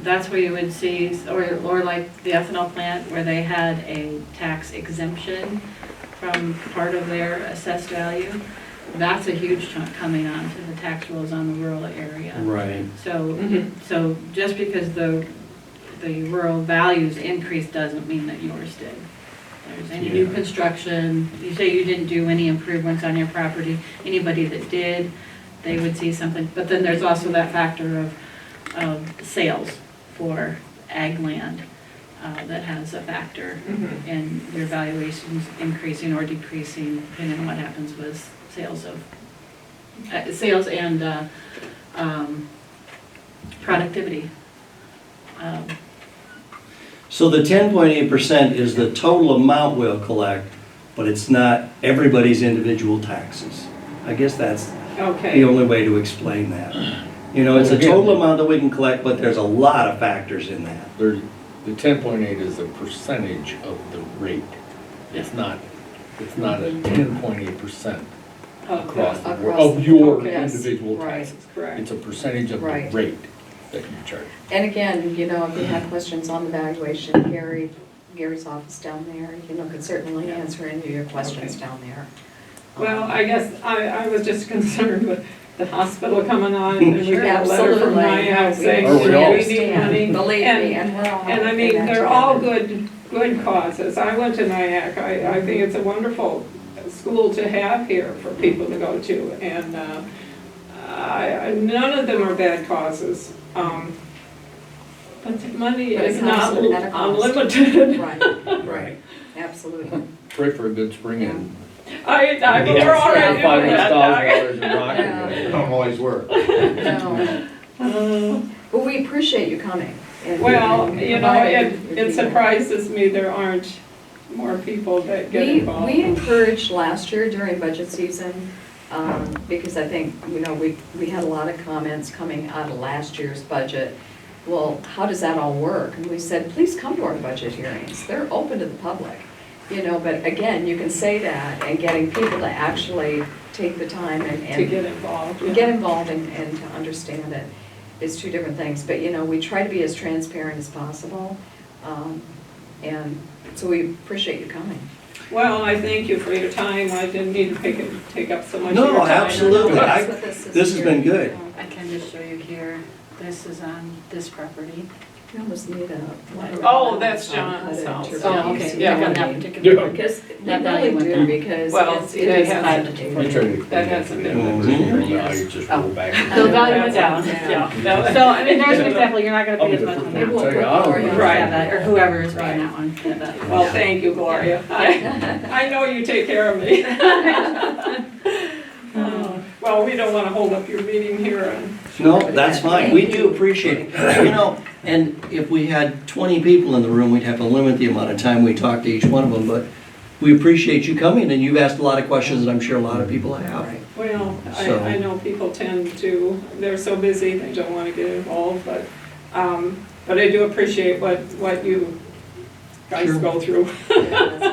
that's where you would see, or like the ethanol plant where they had a tax exemption from part of their assessed value. That's a huge chunk coming onto the tax rolls on the rural area. Right. So just because the rural values increased doesn't mean that yours did. There's any new construction, you say you didn't do any improvements on your property, anybody that did, they would see something. But then there's also that factor of sales for ag land that has a factor in your valuations increasing or decreasing, depending on what happens with sales and productivity. So the 10.8% is the total amount we'll collect, but it's not everybody's individual taxes. I guess that's the Okay, only way to explain that. It's a total amount that we can collect, but there's a lot of factors in that. The 10.8 is a percentage of the rate. It's not a 10.8% across the board Across of the your board, yes, individual right. taxes. correct. It's a percentage of the Right. rate that you charge. And again, if you have questions on the valuation, Gary's office down there, could certainly answer any of your questions Okay. down there. Well, I guess I was just concerned with the hospital coming on, and we Sure, got a letter from absolutely. NIAC saying, Oh, really? we need understand. money. Believe me, and we're all. And I in mean, that they're all together. good causes. I went to NIAC, I think it's a wonderful school to have here for people to go to, and none of them are bad causes. But the money But it is comes not at a cost. unlimited. Right, Right. absolutely. Pray for a good spring in. We're already doing that. $500,000 in Yeah. Rockland. Don't always work. No. But we appreciate you coming. and- Well, and it providing- surprises me there aren't more people that get involved. We encouraged last year during budget season, because I think, we had a lot of comments coming out of last year's budget. Well, how does that all work? And we said, please come to our budget hearings. They're open to the public. But again, you can say that, and getting people to actually take the time and To get involved. yeah. get involved and to understand it is two different things. But, we try to be as transparent as possible. And so we appreciate you coming. Well, I thank you for your time. I didn't need to take up so much of your No, time. absolutely. That's what this is This has been good. I can just show you here, this is on this property. You almost need a. Oh, that's John's house. Oh, okay, Yeah. yeah, on that particular one. Because we That really value went do, down. because Well, it they is have- high We to try to. That hasn't been. Mhm. Now you just roll back. The value went down, Yeah. yeah. So, I mean, there's an example, you're not gonna pay as much on that. We'll Tell you, put I don't Gloria know. on Right. that. Or whoever is paying that one. yeah, that- Well, thank you, Gloria. I know you take care of me. well, we don't wanna hold up your meeting here and, No, that's fine, we do appreciate it. You know, and if we had 20 people in the room, we'd have to limit the amount of time we talk to each one of them, but we appreciate you coming, and you've asked a lot of questions that I'm sure a lot of people have. well, So- I know people tend to, they're so busy, they don't wanna get involved, but I do appreciate what you guys Sure. go through.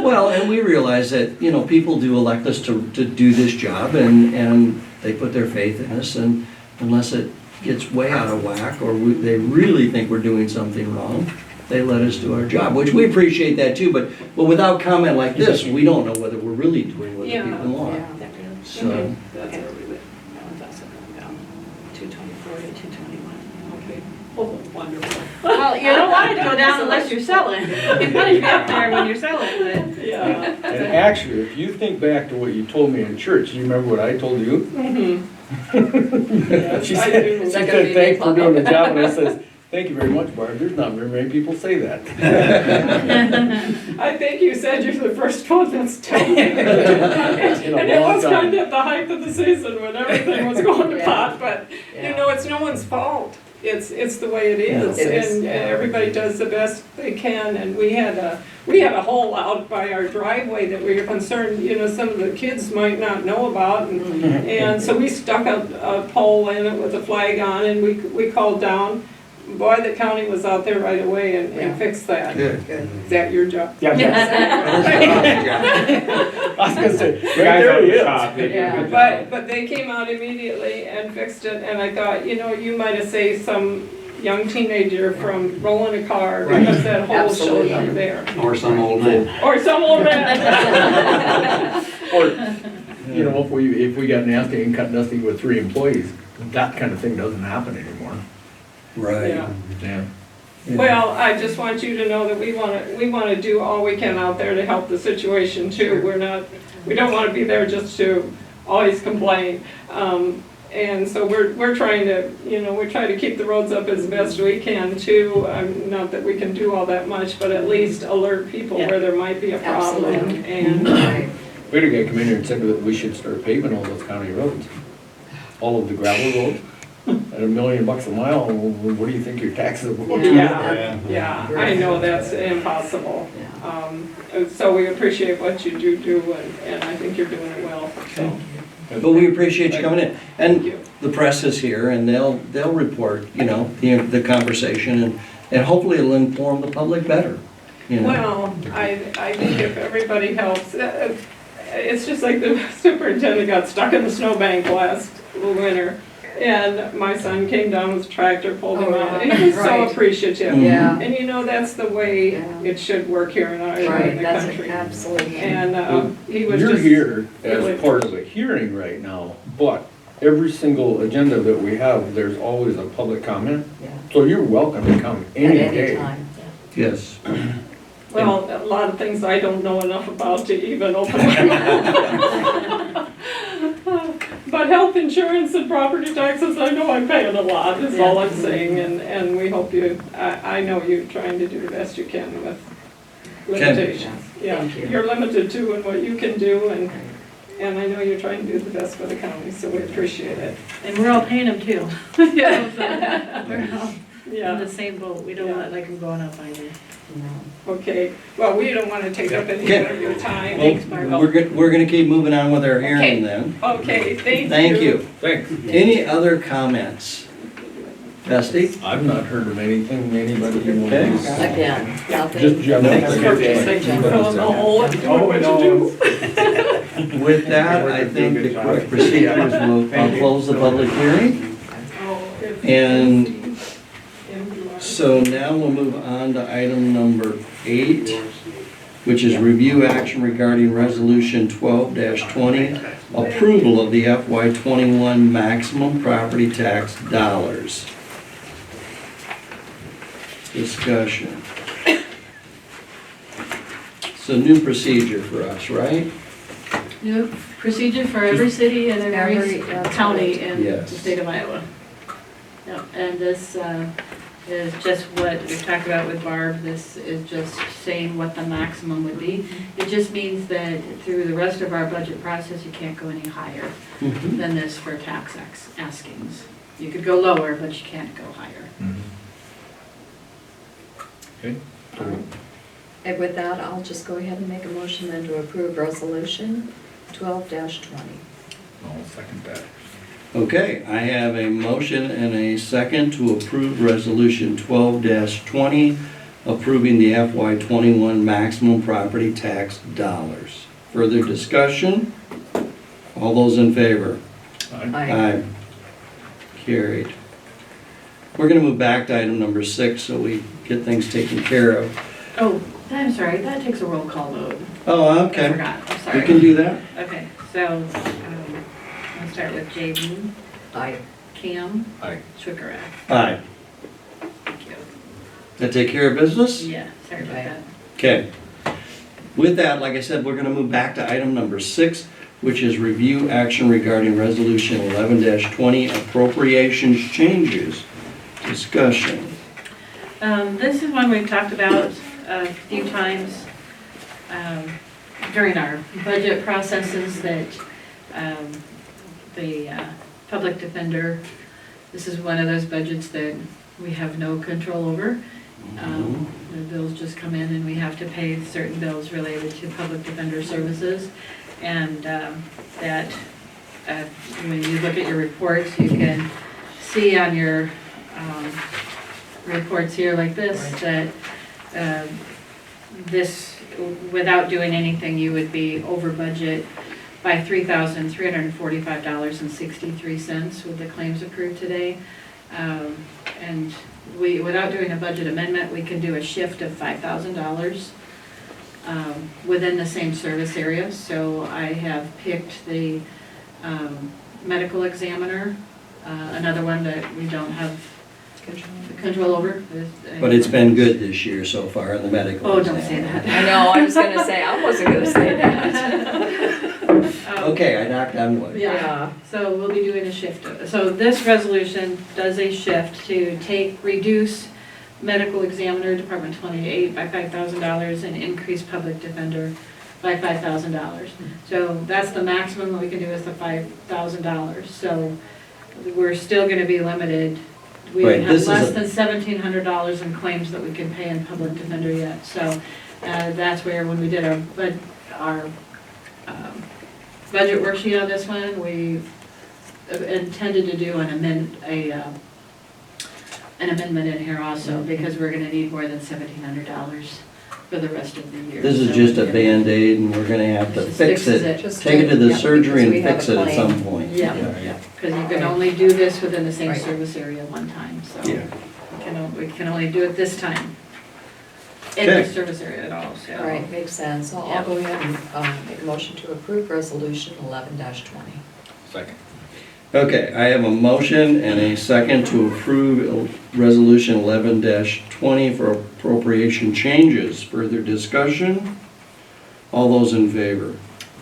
Well, and we realize that, you know, people do elect us to do this job, and they put their faith in us, and unless it gets way out of whack, or they really think we're doing something wrong, they let us do our job, which we appreciate that too, but without comment like this, we don't know whether we're really doing what the Yeah. people want. So, That's Okay. everything. 224 to 221. Okay. Oh, wonderful. Well, you don't want it to go down unless you're selling. You want it to be up there when you're selling, but. Yeah. And actually, if you think back to what you told me in church, you remember what I told you? Mhm. Yes, She I said, do. she said, thanks for doing the job, and I says, thank you very much, Barb, there's not very many people say that. I think you said you're the first one that's told me. In a And it long was time. kind of at the height of the season when everything was going to pot, but, you know, it's no one's fault. It's the way it is, It is, and yeah. everybody does the best they can, and we had a hole out by our driveway that we were concerned, you know, some of the kids might not know about, and so we stuck a pole in it with a flag on, and we called down. Boy, the county was out there right away and fixed that. good. Good. Is that your job? Yeah, I was gonna say, the right guys there on he the is. shop, they do a Yeah. good job. But they came out immediately and fixed it, and I thought, you know, you might have saved some young teenager from rolling a car because that hole showed up Absolutely. there. Or some old man. Or some old man. Or, you know, if we got nasty and cut dusty with 3 employees, that kind of thing doesn't happen anymore. Right. Yeah. Yeah. Well, I just want you to know that we wanna do all we can out there to help the situation too. We don't wanna be there just to always complain. And so we're trying to, you know, we're trying to keep the roads up as best we can too. Not that we can do all that much, but at least alert people Yeah. where there might be a problem. Absolutely. And, Right. We had a guy come in here and said that we should start paving all those county roads. All of the gravel roads, at $1 million a mile, what do you think your taxes will be? yeah, I know that's impossible. So we appreciate what you do and I think you're doing it well, so. But we appreciate you coming in. Thank And you. the press is here, and they'll report, you know, the conversation, and hopefully it'll inform the public better, you know. Well, I think if everybody helps, it's just like the superintendent got stuck in the snowbank last winter. And my son came down with a tractor, pulled him Oh, out, yeah. and he was so Right. appreciative. Yeah. And you know, that's the way Yeah. it should work here in our area Right, in the that's country. absolutely. And he was You're just. here really- as part of a hearing right now, but every single agenda that we have, there's always a public comment. Yeah. So you're welcome to come At any any day. time. Yes. Well, a lot of things I don't know enough about to even open my mouth. But health insurance and property taxes, I know I'm paying a lot, is all I'm saying, and we hope I know you're trying to do the best you can with limitations. Yeah, Thank you. you're limited too in what you can do, and I know you're trying to do the best for the county, so we appreciate it. And we're all paying them too. Yeah, so we're all in Yeah, the same boat. We don't want like them going up either. okay, well, we don't wanna take up any more of your time. Thanks, Barb. We're gonna keep moving on with our hearing Okay. then. Okay, thank you. Thank you. Thanks. Any other comments? Dusty? I've not heard of anything, anybody even. Okay. Again, nothing. Just general. Thanks for filling the hole and doing what you do. With that, I think the quick procedures will close the public hearing. Oh, it's And 15 in July. So now we'll move on to item number 8, which is review action regarding resolution 12-20, approval of the FY21 maximum property tax dollars. Discussion. So new procedure for us, right? New procedure for every city and every Every- county in the Yes. state of Iowa. Yep, and this is just what we talked about with Barb. This is just saying what the maximum would be. It just means that through the rest of our budget process, you can't go any higher than this for tax askings. You could go lower, but you can't go higher. Okay. And with that, I'll just go ahead and make a motion then to approve resolution 12-20. I'll second that. Okay, I have a motion and a second to approve Resolution 12-20, approving the FY '21 maximum property tax dollars. Further discussion? All those in favor? Aye. Carried. We're gonna move back to item number 6 so we get things taken care of. Oh, I'm sorry, that takes a roll call vote. Oh, I okay. forgot, I'm sorry. We can do that? Okay, so, I'll start with Jaden, Aye. Cam, Aye. Schwickerack. Aye. Thank you. That take care of business? Yeah, sorry about Okay. that. Okay. With that, like I said, we're gonna move back to item number 6, which is review action regarding Resolution 11-20, appropriations changes. Discussion. This is one we've talked about a few times during our budget processes, that the public defender, this is one of those budgets that we have no control over. The bills just come in and we have to pay certain bills related to public defender services. And that when you look at your reports, you can see on your reports here like this, that this, without doing anything, you would be over budget by $3,345.63 with the claims approved today. And we, without doing a budget amendment, we can do a shift of $5,000 within the same service area. So I have picked the medical examiner, another one that we don't have control over. But it's been good this year so far in the medical. Oh, don't exam. say that. I know, I was gonna say, I wasn't gonna say that. Okay, I knocked on wood. Yeah, so we'll be doing a shift. So this resolution does a shift to reduce medical examiner, Department 28, by $5,000 and increase public defender by $5,000. So that's the maximum that we can do, is the $5,000. So we're still gonna be limited. We Right, have this is less a- than $1,700 in claims that we can pay in public defender yet. So that's where, when we did our budget worksheet on this one, we intended to do an amendment in here also, because we're gonna need more than $1,700 for the rest of the year. This is So just a we're gonna- Band-Aid and we're gonna have to Just fix fixes it. Just Take it to the yeah, surgery because we and have fix a it at claim. some point. Yeah, because you can only do this within the same Right. service area one time, so. Yeah. We can only do it this time. In Okay. the service area at all, so. All right, makes sense. So I'll go ahead and make a motion to approve resolution 11-20. Second. Okay, I have a motion and a second to approve Resolution 11-20 for appropriation changes. Further discussion? All those in favor?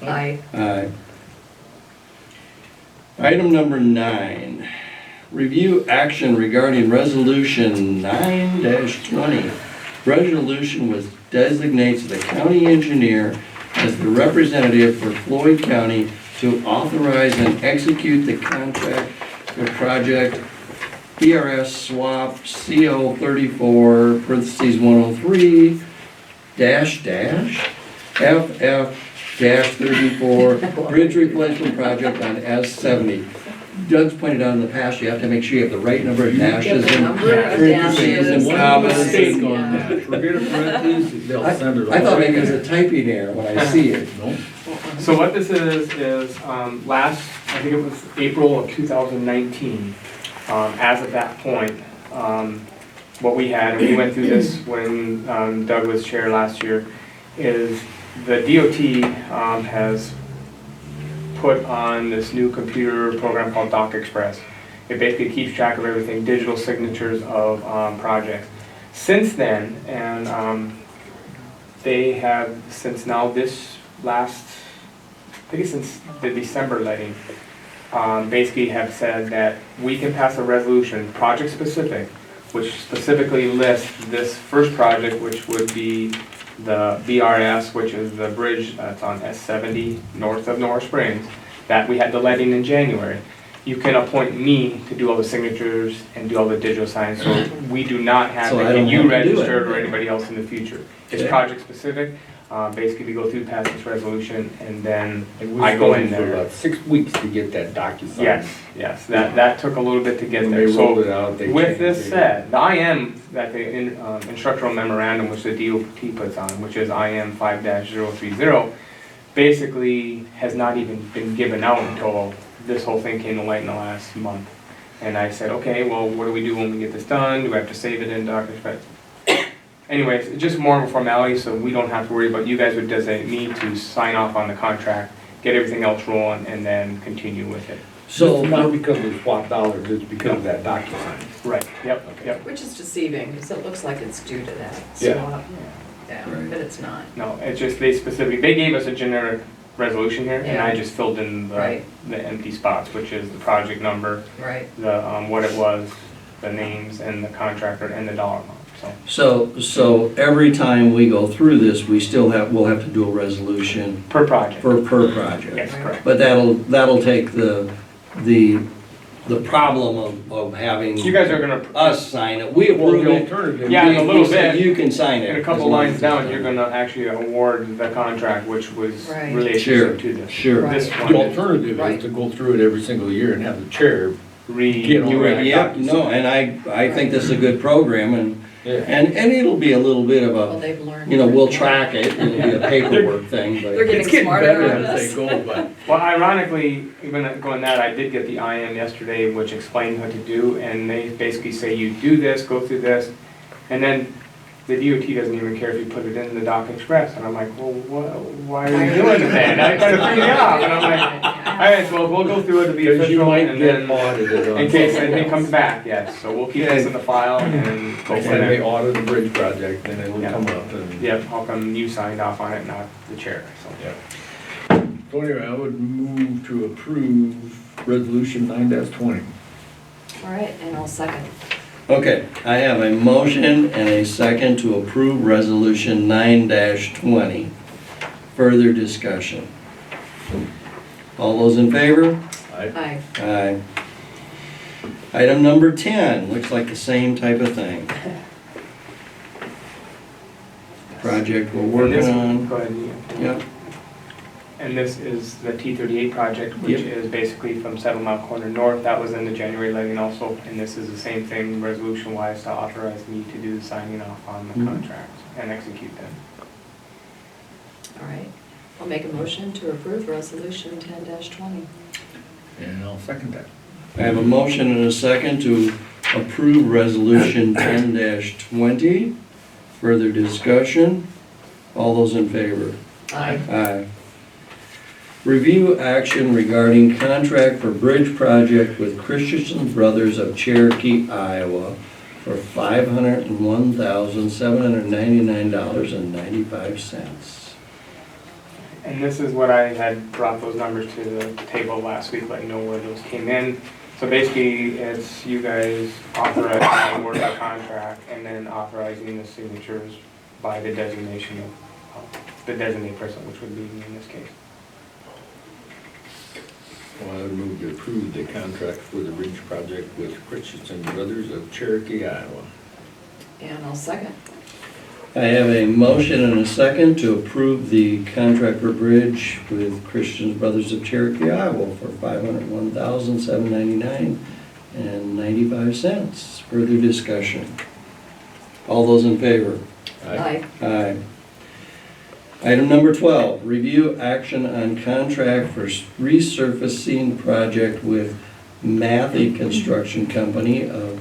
Aye. Aye. Item number 9, review action regarding Resolution 9-20. Resolution which designates the county engineer as the representative for Floyd County to authorize and execute the contract for project PRS swap CO 34 parentheses 103 FF-34 bridge replacement project on S70. Doug's pointed out in the past, you have to make sure you have the right number of dashes and Number of parentheses and dashes. commas. Mistake and- on that. Forget a parentheses, they'll send it. I thought maybe it was a typing error when I see it. No. So what this is last, I think it was April of 2019, as of that point, what we had, and we went through this when Doug was chair last year, is the DOT has put on this new computer program called Doc Express. It basically keeps track of everything, digital signatures of projects. Since then, and they have, since now this last, I think it's since the December letting, basically have said that we can pass a resolution, project specific, which specifically lists this first project, which would be the BRS, which is the bridge that's on S70 north of Norris Springs, that we had the letting in January. You can appoint me to do all the signatures and do all the digital signs, so we do not have So to I don't get you have to do it. registered or anybody else in the future. It's Okay. project specific. Basically, we go through past this resolution and then And I we're go in supposed for there. about 6 weeks to get that DocuSign. Yes, that took a little bit to get When there. they rolled So it out, they with changed this it. said, the IM that the instructional memorandum which the DOT puts on, which is IM 5-030, basically has not even been given out until this whole thing came to light in the last month. And I said, okay, well, what do we do when we get this done? Do we have to save it in DocuSign? Anyways, it's just more of a formality, so we don't have to worry about, you guys would designate me to sign off on the contract, get everything else rolling, and then continue with it. So So, not because we swapped dollars, it's because of that DocuSign. Right, yep, yep. Which is deceiving, because it looks like it's due to that Yeah. swap. Yeah, Right. but it's not. No, it's just they gave us a generic resolution here, and I Yeah. just filled in Right. the empty spots, which is the project number, Right. the, what it was, the names, and the contractor, and the dollar amount, so. so every time we go through this, we'll have to do a resolution Per project. per project. Yes, correct. But that'll take the problem of having You guys are gonna, us sign it. We Well, approve the it. alternative. Yeah, in a little We said bit. You can sign it. in a couple as long lines as down, it's you're done. gonna actually award the contract, which was Right. relationship to this. Sure. This Right. The one, alternative Right. is to go through it every single year and have the chair get re, on You that would, yep, DocuSign. no, and I think this is a good program, and Yeah. it'll be a little bit of Well, a, they've learned. we'll track it, it'll be a paperwork thing, They're but, getting It's getting smarter better on as this. they go, but well, ironically, even going that, I did get the IM yesterday, which explained what to do, and they basically say you do this, go through this, and then the DOT doesn't even care if you put it in the Dock Express, and I'm like, well, why are you doing it then? I kind of threw me off, and I'm like, all right, so we'll go through it to be because you official, might and get then, audited on. in case anything something comes else. back, yes, so we'll keep this in the file and go Next from time they there. audit the bridge project, then it'll Yeah. come up and. Yep, how come you signed off on it, not the chair, so. Yeah. So anyway, I would move to approve resolution 9-20. All right, and I'll second. okay. I have a motion and a second to approve resolution 9-20. Further discussion. All those in favor? Aye. Aye. Item number 10, looks like the same type of thing. Project we're And working this- on. Go ahead, Ian. Yep, And this is the T38 project, which Yep. is basically from 7 Mile Corner North. That was in the January letting also, and this is the same thing, resolution-wise, to authorize me to do the signing off on the Mhm. contract and execute them. All right. I'll make a motion to approve resolution 10-20. And I'll second that. I have a motion and a second to approve resolution 10-20. Further discussion. All those in favor? Aye. Aye. Review action regarding contract for bridge project with Christensen Brothers of Cherokee, Iowa for $501,799.95. And this is what I had brought those numbers to the table last week, letting you know where those came in. So basically, it's you guys authorizing the award of the contract and then authorizing the signatures by the designation of the designated person, which would be me in this case. Well, I would move to approve the contract for the bridge project with Christensen Brothers of Cherokee, Iowa. And I'll second. I have a motion and a second to approve the contract for bridge with Christian Brothers of Cherokee, Iowa for $501,799.95. Further discussion. All those in favor? Aye. Aye. Item number 12, review action on contract for resurfacing project with Matthew Construction Company of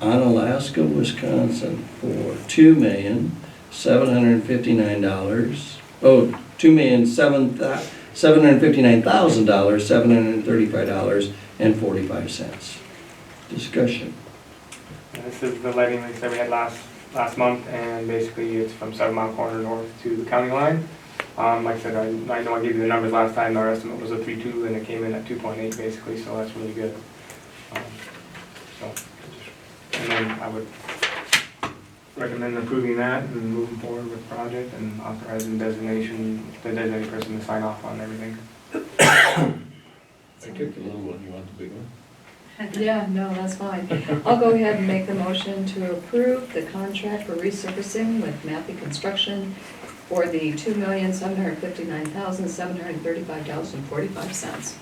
Onalaska, Wisconsin for $2,759,000, $2,759,735.45. Discussion. This is the letting lease that we had last month, and basically it's from 7 Mile Corner North to the county line. Like I said, I know I gave you the numbers last time, our estimate was a 3.2 and it came in at 2.8 basically, so that's really good. So, and And then I would recommend approving that and moving forward with the project and authorizing designation, the designated person to sign off on everything. I took the little one, you want the big one? Yeah, no, that's fine. I'll go ahead and make the motion to approve the contract for resurfacing with Matthew Construction for the $2,759,735.45.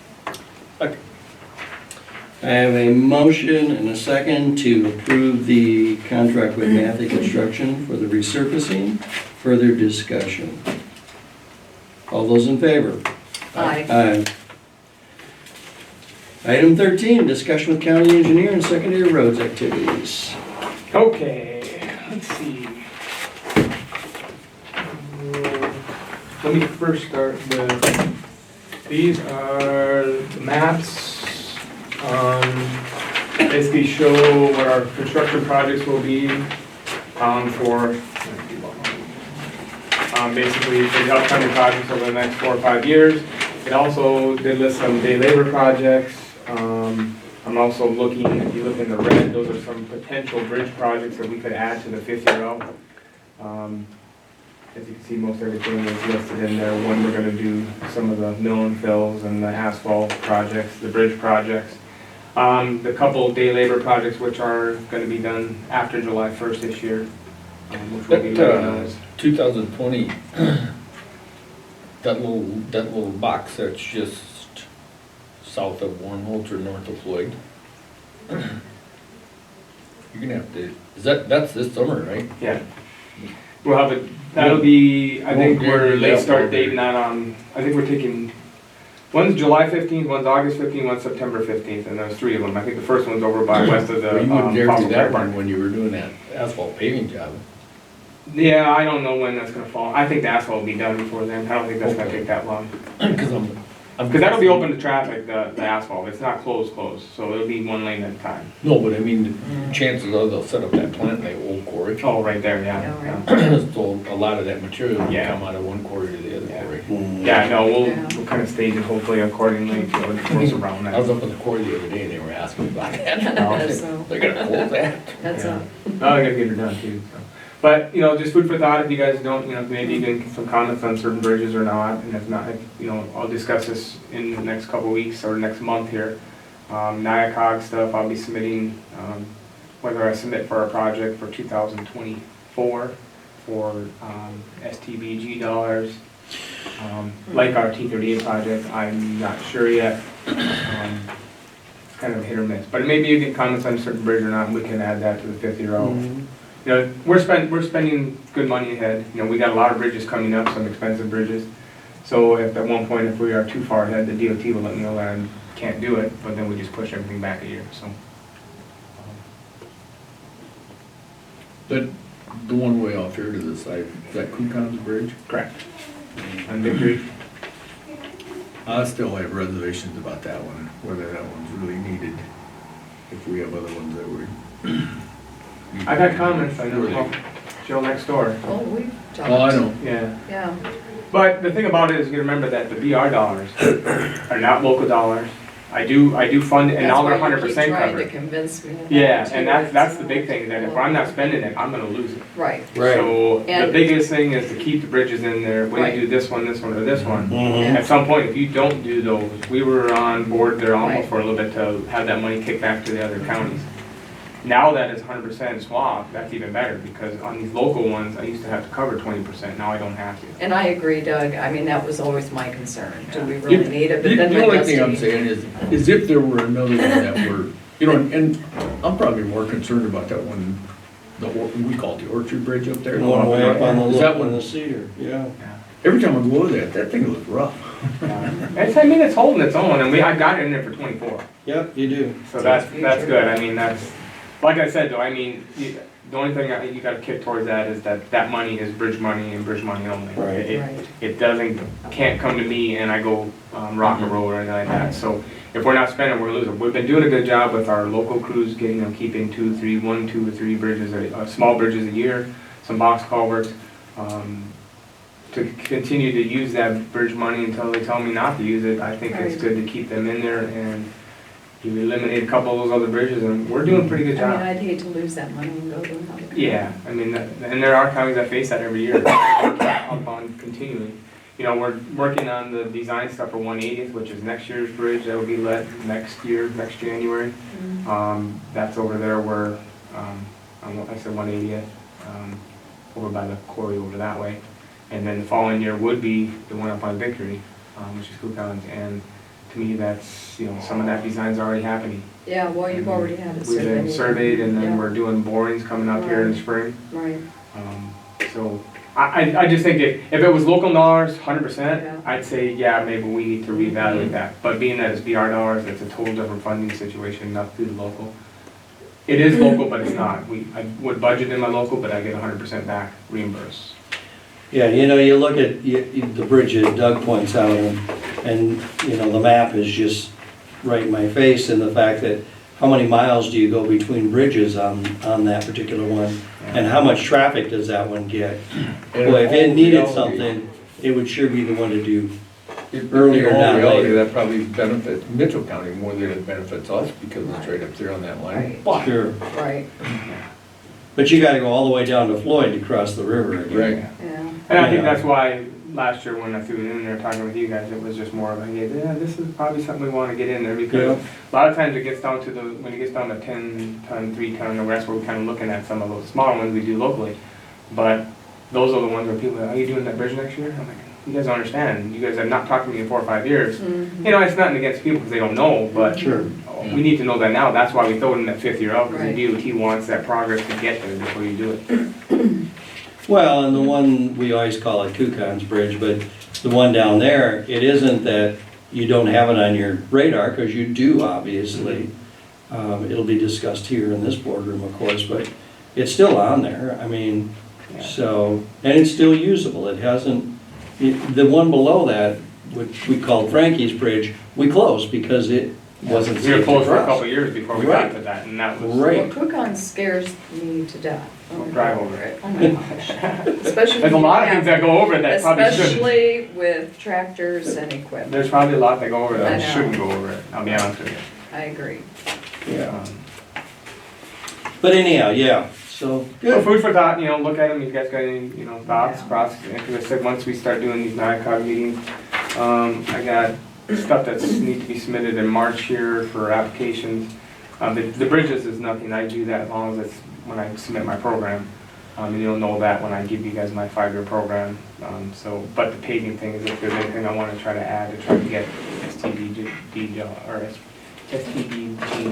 I have a motion and a second to approve the contract with Matthew Construction for the resurfacing. Further discussion. All those in favor? Aye. Aye. Item 13, discussion with county engineer and secondary roads activities. Okay, let's see. Let me first start with, these are the maps. Basically show what our construction projects will be for basically for the upcoming projects over the next 4 or 5 years. It also did list some day labor projects. I'm also looking, if you look in the red, those are some potential bridge projects that we could add to the 50-row. As you can see, most everything is listed in there. One, we're gonna do some of the mill and fills and the asphalt projects, the bridge projects. The couple day labor projects which are gonna be done after July 1st this year, which will be recognized. 2020, that little box that's just south of Warnholtz or north of Floyd. You're gonna have to, that's this summer, right? Yeah. We'll have it, that'll be, I think Won't we're guarantee late that, start will dating that on, I think we're taking, one's July 15th, one's August 15th, one's September 15th, and there's 3 of them. I think the first one's over by west of the Well, you wouldn't dare do Fossil Tire that Park. one when you were doing that asphalt paving job. Yeah, I don't know when that's gonna fall. I think the asphalt will be done before then. I don't think that's gonna take that long. Because Because that'll be open to traffic, the asphalt. It's not closed, so it'll be 1 lane at a time. No, but I mean, chances are they'll set up that plant in the old quarry. Oh, right there, yeah. Yeah, Yeah. So a lot of that material will Yeah. come out of one quarry to the other Yeah. quarry. Yeah, no, Yeah. we'll kind of stage it hopefully accordingly so it works around I was that. up in the quarry the other day and they were asking about that. So, They're gonna close that. that's Yeah. a, Oh, I gotta get it done too, so. But, just food for thought, if you guys don't, maybe you can get some comments on certain bridges or not, and if not, I'll discuss this in the next couple of weeks or next month here. NIACOG stuff, I'll be submitting, whether I submit for a project for 2024 for STBG dollars. Like our T38 project, I'm not sure yet. It's kind of hit or miss, but maybe you can comment on a certain bridge or not, and we can add that to the 50-row. We're spending good money ahead. We got a lot of bridges coming up, some expensive bridges. So if at one point, if we are too far ahead, the DOT will let me know that I can't do it, but then we just push everything back a year, so. But the one way off here to the side, is that Kukon's Bridge? Correct. And Victory, I still have reservations about that one, whether that one's really needed, if we have other ones that were. I've had comments, I know, Jill next door. oh, we've talked. Oh, I know. Yeah. Yeah, But the thing about it is you remember that the BR dollars are not local dollars. I do fund it, and now they're 100% That's why you keep trying to covered. convince me. of that Yeah, too. and that's the big thing, that if I'm not spending it, I'm gonna lose it. Right, So the And- biggest thing is to keep the bridges in there, when Right. you do this one, or this one. Yeah. At some point, if you don't do those, we were on board there Right. almost for a little bit to have that money kicked back to the other counties. Now that it's 100% swap, that's even better, because on these local ones, I used to have to cover 20%, now I don't have to. and I agree, Doug, I mean, that was always my concern, do we really need it? But then The when only thing I'm Dusty- saying is if there were another one that were, and I'm probably more concerned about that one, we call it the Orchard Bridge up there. One way up on the Is look that on one, the cedar, yeah. every time I go over that thing looks rough. It's holding its own, and I got it in there for 24. Yep, you do. So that's good, I mean, like I said though, the only thing you gotta kick towards that is that money is bridge money and bridge money only. Right. Right. It can't come to me and I go rock and roll or anything like that. So if we're not spending, we're losing. We've been doing a good job with our local crews, getting them, keeping 2 or 3 bridges, small bridges a year, some box culverts. To continue to use that bridge money until they tell me not to use it, I think it's Right. good to keep them in there and you eliminate a couple of those other bridges, and we're doing a pretty good I mean, job. I'd hate to lose that money and go to another. Yeah, I mean, and there are counties that face that every year, up on continuing. You know, we're working on the design stuff for 180th, which is next year's bridge, that will be let next year, next January. That's over there where, I said 180th, over by the quarry over that way. And then the following year would be the one up on Victory, which is Cookons, and to me, that's, you know, some of that design's already happening. Yeah, well, you've already had it We've been surveyed, and then Yeah. we're doing borings coming up here in the spring. Right, So I just think if it was local dollars, 100%, Yeah. I'd say, yeah, maybe we need to reevaluate that. But being that it's BR dollars, it's a total different funding situation, not through the local. It is local, but it's not. I would budget in my local, but I get 100% back reimbursed. Yeah, you know, you look at the bridge that Doug points out, and, you know, the map is just right in my face, and the fact that how many miles do you go between bridges on that particular one? And how much traffic does that one get? Boy, if it needed something, it would sure be the one to do earlier, In all not reality, later. that probably benefits Mitchell County more than it benefits us because it's right up there on that line. right, Sure, right, but you gotta go all the way down to Floyd to cross the river again. Right. yeah. And I think Yeah. that's why last year when I threw it in there talking with you guys, it was just more of a, yeah, this is probably something we want to get in there because a lot of times it gets down to when it gets down to 10 ton, 3 ton, or that's where we're kind of looking at some of those smaller ones we do locally. But those are the ones where people are, are you doing that bridge next year? I'm like, you guys don't understand. You guys have not talked to me in 4 or 5 years. You know, it's nothing against people because they don't know, but Sure. we need to know that now. That's why we throw it in that 5th year out, because Right. the DOT wants that progress to get there before you do it. Well, and the one, we always call it Kukon's Bridge, but the one down there, it isn't that you don't have it on your radar, because you do, obviously. It'll be discussed here in this boardroom, of course, but it's still on there, I mean, so, and it's still usable, it hasn't, the one below that, which we called Frankie's Bridge, we closed because it wasn't We safe were to closed for a cross. couple of years before we Right. got to that, and that was. Right. Well, Cookon scares me to death. Don't drive over it. Oh my gosh. Especially. There's a when lot you of things have- that go over it that probably shouldn't. Especially with tractors and equipment. There's probably a lot that go over it I that know. shouldn't go over it, I'll be honest with you. I agree. Yeah, Um, but anyhow, yeah, so, So good. food for thought, you know, look at them, you guys got any, you know, thoughts, because I said, once we start doing these NICOG meetings, I got stuff that's need to be submitted in March here for applications. The bridges is nothing, I do that as long as it's when I submit my program. And you'll know that when I give you guys my 5-year program. But the paving thing is if there's anything I want to try to add to try to get STDG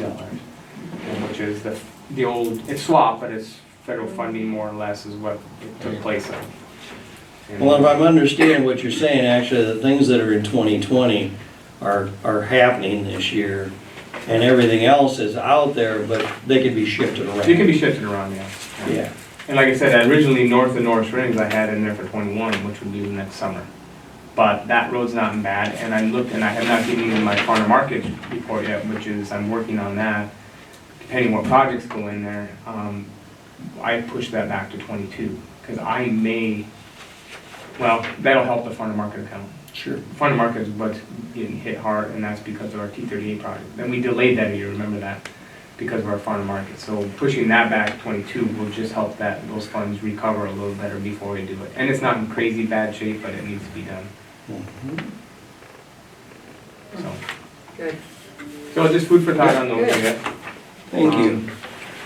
dollars, which is the old, it's swap, but it's federal funding more or less is what it took place of. And- Well, if I'm understanding what you're saying, actually, the things that are in 2020 are happening this year, and everything else is out there, but they could be shifted around. It can be shifted around, yeah. Yeah, And like I said, originally north of North Springs, I had in there for 21, which would be next summer. But that road's not bad, and I looked, and I have not given you my farmer market report yet, which is, I'm working on that. Depending what projects go in there, I pushed that back to 22, because I may, well, that'll help the farmer market account. sure. Farmer market is what's getting hit hard, and that's because of our T38 project. And we delayed that a year, remember that, because of our farmer market. So pushing that back to 22 will just help those funds recover a little better before we do it. And it's not in crazy bad shape, but it needs to be done, Mhm. so. Good. So just food for thought on those, I guess. Thank you.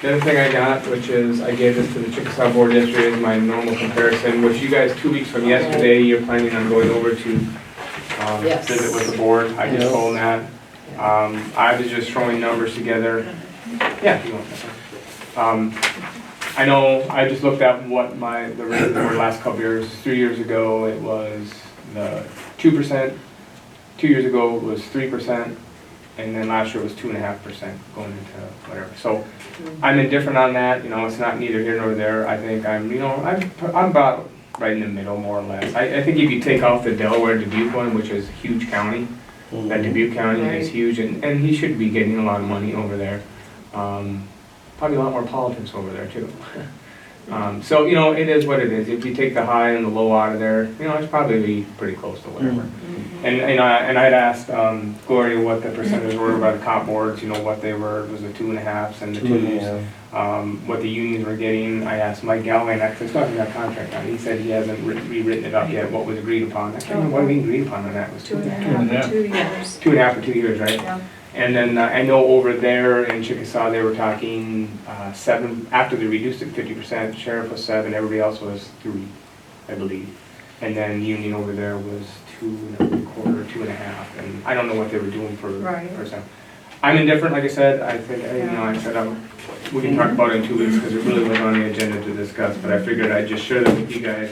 The other thing I got, which is, I gave this to the Chickasaw Board yesterday as my normal comparison, which you guys, 2 weeks from yesterday, you're planning on going over to Yes. visit with the board. I just Yes. told them that. I was just throwing numbers together. Yeah, if you want that. I know, I just looked at what the rates were last couple years. 3 years ago, it was the 2%. 2 years ago, it was 3%. And then last year was 2.5% going into whatever. So I'm indifferent on that, you know, it's not neither here nor there. I think I'm about right in the middle, more or less. I think if you take off the Delaware Dubuque one, which is a huge county, that Dubuque County is Right. huge, and he should be getting a lot of money over there. Probably a lot more politics over there too. So, you know, it is what it is. If you take the high and the low out of there, you know, it's probably pretty close to whatever. And I'd asked Gloria what the percentages were by the comp boards, you know, what they were, was the 2.5s and the 2s. What the unions were getting. I asked Mike Galvin, I still haven't got a contract on it. He said he hasn't rewritten it up yet, what was agreed upon. I can't remember what we agreed upon on that. It was 2.5 for 2 years. 2.5 for 2 years, right? Yeah. And then I know over there in Chickasaw, they were talking 7, after they reduced it 50%, sheriff was 7, everybody else was 3, I believe. And then union over there was 2.25, 2.5, and I don't know what they were doing for Right. percent. I'm indifferent, like I said, I think, you know, I said, we can talk about it in 2 weeks, because it really wasn't on the agenda to discuss, but I figured I'd just share that with you guys.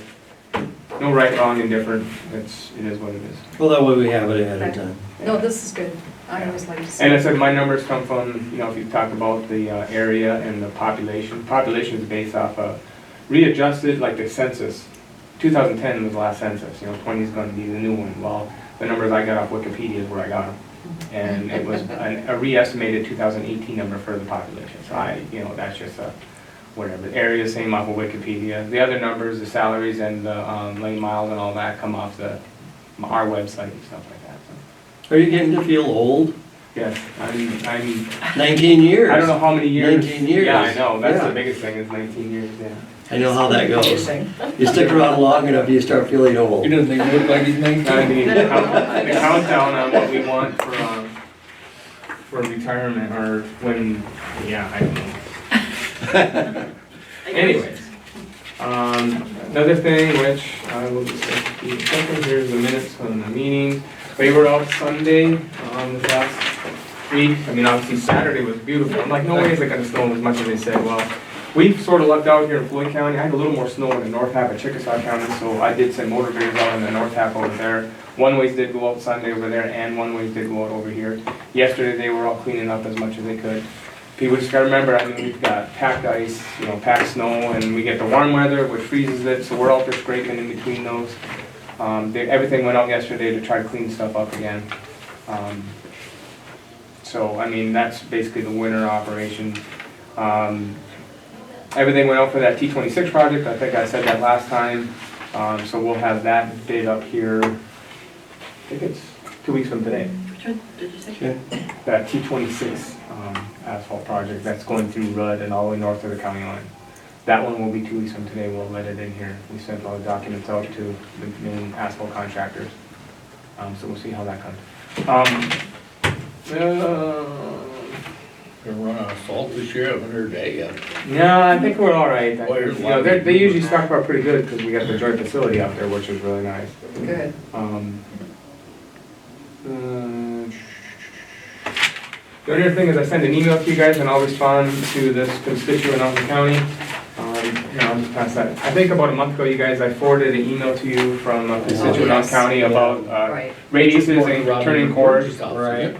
No right, wrong, indifferent, it is what it is. Well, that way we have it ahead of time. No, this is good. I always like to see. And I said, my numbers come from, you know, if you talk about the area and the population. Population is based off of readjusted, like the census. 2010 was the last census, you know, 20 is going to be the new one. Well, the numbers I got off Wikipedia is where I got them. And it was a re-estimated 2018 number for the population. So you know, that's just a, whatever. The area, same off of Wikipedia. The other numbers, the salaries and the lane miles and all that come off our website and stuff like that. So. Are you getting to feel old? Yes, I'm 19 years. I don't know how many years. 19 years. Yeah, I know, that's Yeah. the biggest thing, is 19 years, yeah. I know how that goes. Amazing. You stick around long enough, you start feeling old. He doesn't even look like he's 19. I mean, the countdown on what we want for retirement, or when, yeah, I don't know. Anyways, another thing which I will just keep checking, here's the minutes from the meeting. We were out Sunday, this last week. I mean, obviously Saturday was beautiful. I'm like, no way is it gonna snow as much as they said. Well, we've sort of lucked out here in Floyd County. I had a little more snow in the north half of Chickasaw County, so I did send motor graders out in the north half over there. One ways did go out Sunday over there, and one ways did go out over here. Yesterday, they were all cleaning up as much as they could. People just gotta remember, I mean, we've got packed ice, you know, packed snow, and we get the warm weather, which freezes it, so we're out there scraping in between those. Everything went out yesterday to try to clean stuff up again. So, I mean, that's basically the winter operation. Everything went out for that T26 project, I think I said that last time. So we'll have that bid up here, I think it's 2 weeks from today. Which one did you say? Okay. That T26 asphalt project that's going through Rudd and all the way north of the county line. That one will be 2 weeks from today, we'll let it in here. We sent all the documents out to the main asphalt contractors. So we'll see how that comes. Gonna run out of salt this year, I haven't heard that yet. Yeah, I think we're all right. Well, there's a You lot know, of they people usually doing stock up pretty good because we got the joint facility out there, which is really nice. Good. The only other thing is I sent an email to you guys and I'll respond to this constituent out in the county. I'll just pass that. I think about a month ago, you guys, I forwarded an email to you from a constituent out in the county about Right. radiuses and turning cords. Right.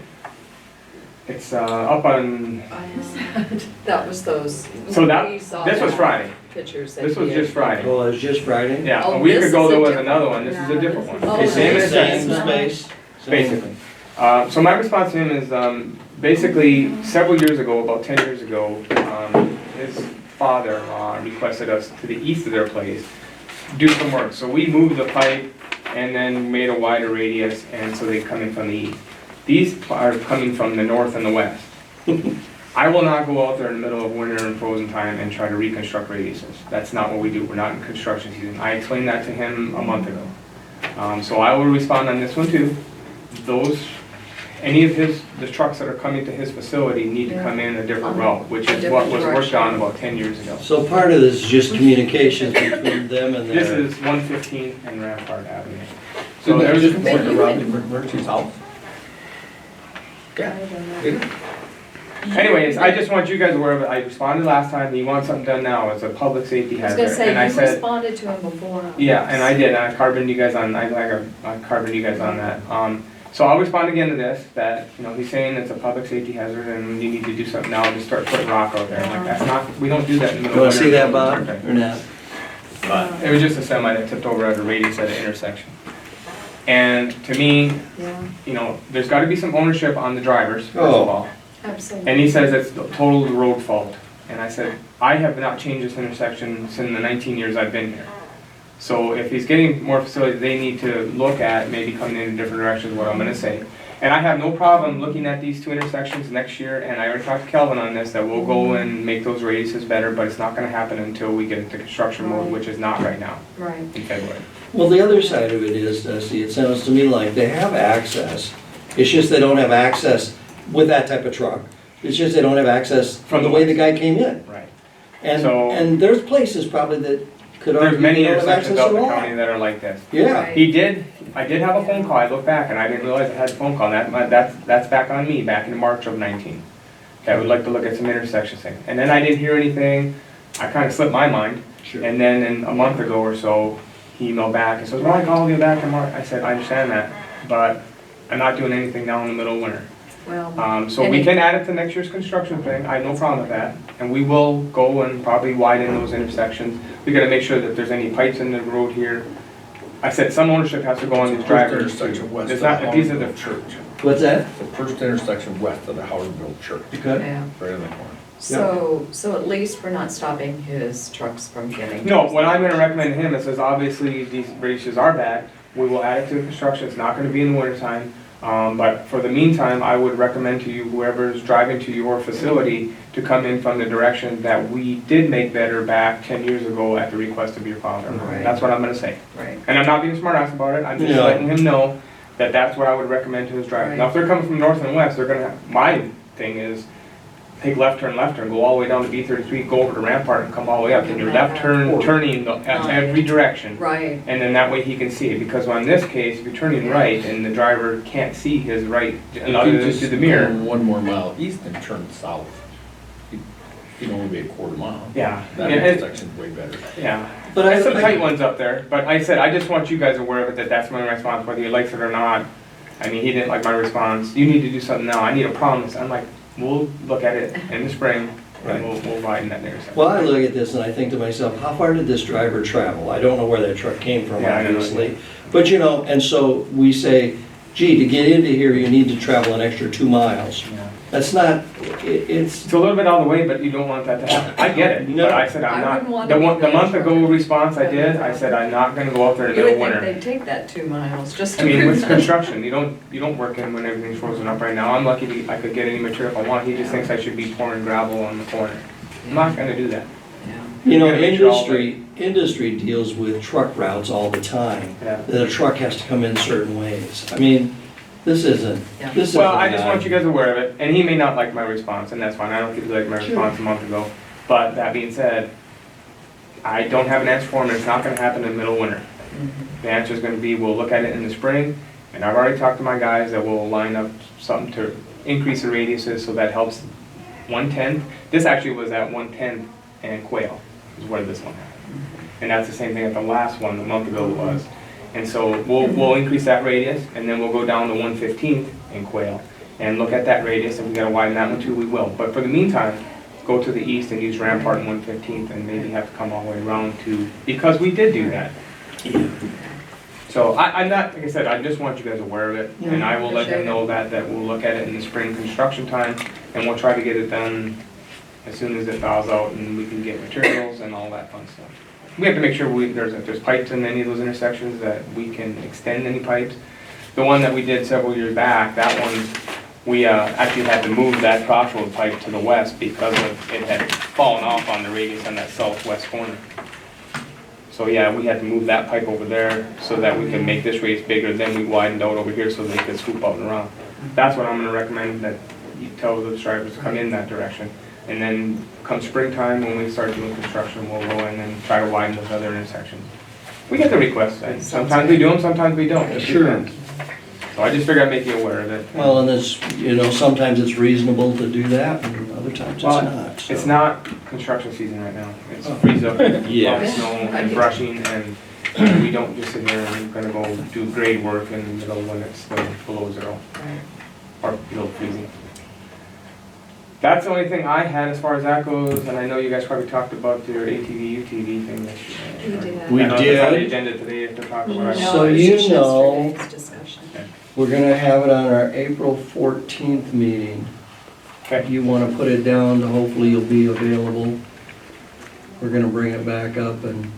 It's up on, That was those. so that, we saw this was that Friday. Pictures that This was he just Friday. Well, it's just Friday? Yeah, Oh, a week this ago is a there was different another one. one. This is a different one. Oh, Okay, Same same, as same that. space. Basically. So my response to him is, basically, several years ago, about 10 years ago, his father-in-law requested us to the east of their place do some work. So we moved the pipe and then made a wider radius, and so they come in from the east. These are coming from the north and the west. I will not go out there in the middle of winter and frozen time and try to reconstruct radiuses. That's not what we do. We're not in construction season. I explained that to him a month ago. So I will respond on this one too. Any of the trucks that are coming to his facility need to come in a different route, which is what was worked on about 10 years ago. So part of this is just communications between them and This their... is 115 and Rampart Avenue. So So there's there's, just point around the Mercy's house. anyways, I just want you guys aware of it. I responded last time. He wants something done now. It's a public safety I was hazard. gonna say, And I you said, responded to him before. yeah, and I did. I carboned you guys on, I carboned you guys on that. So I'll respond again to this, that, you know, he's saying it's a public safety hazard and you need to do something now to start putting rock out there. I'm like, that's not, we don't do that in the You middle wanna of winter. see that, Bob, or not? But it was just a semi that tipped over at a radius at an intersection. And to me, Yeah, you know, there's gotta be some ownership on the drivers, first Oh. of all. absolutely. And he says it's the total road fault. And I said, I have not changed this intersection since the 19 years I've been here. So if he's getting more facilities, they need to look at maybe coming in different directions, what I'm gonna say. And I have no problem looking at these two intersections next year, and I already talked to Kelvin on this, that we'll go and make those radiuses better, but it's not gonna happen until we get into construction mode, which is not right now, Right. in February. Well, the other side of it is, Dusty, it sounds to me like they have access. It's just they don't have access with that type of truck. It's just they don't have access from the way the guy came in. Right. And, So- and there's places probably that could There's argue many they don't have intersections access out at in the all. county that are like this. Yeah, Right. I did have a phone call, I looked back and I didn't realize I had a phone call, that's back on me, back in March of 19. Okay, I would like to look at some intersections thing. And then I didn't hear anything, I kinda slipped my mind. Sure. And then in a month ago or so, he emailed back and says, well, I called you back in March. I said, I understand that, but I'm not doing anything now in the middle of winter. Well, So we can add it to next year's construction thing, I have no problem with that. And we will go and probably widen those intersections. We gotta make sure that there's any pipes in the road here. I said some ownership has to go on these drivers. Intersection west It's of the not, these are Howardville the, Church. what's that? The first intersection west of the Howardville Church, Okay. yeah. right in the corner. So at least we're not stopping his trucks from getting. no, what I'm gonna recommend to him is says obviously these radiuses are bad. We will add it to the construction, it's not gonna be in the winter time. But for the meantime, I would recommend to you, whoever's driving to your facility, to come in from the direction that we did make better back 10 years ago at the request of your father. Right. That's what I'm gonna say. Right. And I'm not being smart ass about it, I'm just Yeah. letting him know that that's what I would recommend to his driver. Now, if they're coming from north and west, they're gonna, my thing is, take left turn, go all the way down to B33, go over to Rampart and come all the way up. And your left turn, turning every direction. Right. And then that way he can see it, because on this case, if you're turning right and the driver can't see his right, other than through the mirror. Go one more mile east and turn south. You'd only be a quarter mile. Yeah. That Yeah, it- intersection's way better. Yeah. But There's some I, tight ones up there, but like I said, I just want you guys aware of it, that that's my response, whether you like it or not. I mean, he didn't like my response, you need to do something now, I need a promise. I'm like, we'll look at it in the spring, and we'll widen that intersection. well, I look at this and I think to myself, how far did this driver travel? I don't know where that truck came from, Yeah, I know. obviously. But you know, and so we say, gee, to get into here, you need to travel an extra 2 miles. Yeah. That's not, it's, It's a little bit out of the way, but you don't want that to happen. I get it, but I said I'm I wouldn't want not. to The be the month there. ago response I did, I said I'm not gonna go out there in the You middle would of think winter. they'd take that 2 miles just I to mean, do with that. construction, you don't work in when everything's frozen up right now. I'm lucky I could get any material if I want. He just thinks I should be pouring gravel on the corner. I'm not gonna do that. Yeah. you know, You gotta make sure all industry deals with truck routes all the time. Yeah. That a truck has to come in certain ways. I mean, this isn't, Yeah. this isn't. Well, I just want you guys aware of it, and he may not like my response, and that's fine. I don't think he liked my response a month ago. But that being said, I don't have an answer for him, and it's not gonna happen in the middle of winter. Mhm. The answer is gonna be, we'll look at it in the spring, and I've already talked to my guys that will line up something to increase the radiuses, so that helps 110. This actually was at 110 and Quail, is where this one happened. And that's the same thing at the last one, a month ago it was. And so we'll increase that radius, and then we'll go down to 115th in Quail, and look at that radius, and we gotta widen that one too, we will. But for the meantime, go to the east and use Rampart and 115th, and maybe have to come all the way around to, because we did do that. So I'm not, like I said, I just want you guys aware of it, and I will let him know that we'll look at it in the spring construction time, and we'll try to get it done as soon as it thaws out and we can get materials and all that fun stuff. We have to make sure if there's pipes in any of those intersections, that we can extend any pipes. The one that we did several years back, that one, we actually had to move that crossroad pipe to the west because it had fallen off on the radius on that southwest corner. So yeah, we had to move that pipe over there so that we could make this radius bigger, then we widened out over here so they could scoop out and around. That's what I'm gonna recommend, that you tell those drivers to come in that direction. And then come springtime, when we start doing construction, we'll go in and try to widen those other intersections. We get the requests, and sometimes we do them, sometimes we don't. It Sure. depends. So I just figured I'd make you aware of it. Well, and it's, you know, sometimes it's reasonable to do that, and other times it's Well, not. so. It's not construction season right now. It's freeze up, Yeah. snow and brushing, and we don't just sit here and gonna go do grade work in the middle when it's still below zero or below freezing. That's the only thing I had as far as that goes, and I know you guys probably talked about your ATV, UTV thing this year. We did. We I know it's on the did. agenda today to talk about it. No, So it was you just know- yesterday's discussion. We're gonna have it on our April 14th meeting. Okay. you wanna put it down, hopefully you'll be available. We're gonna bring it back up and,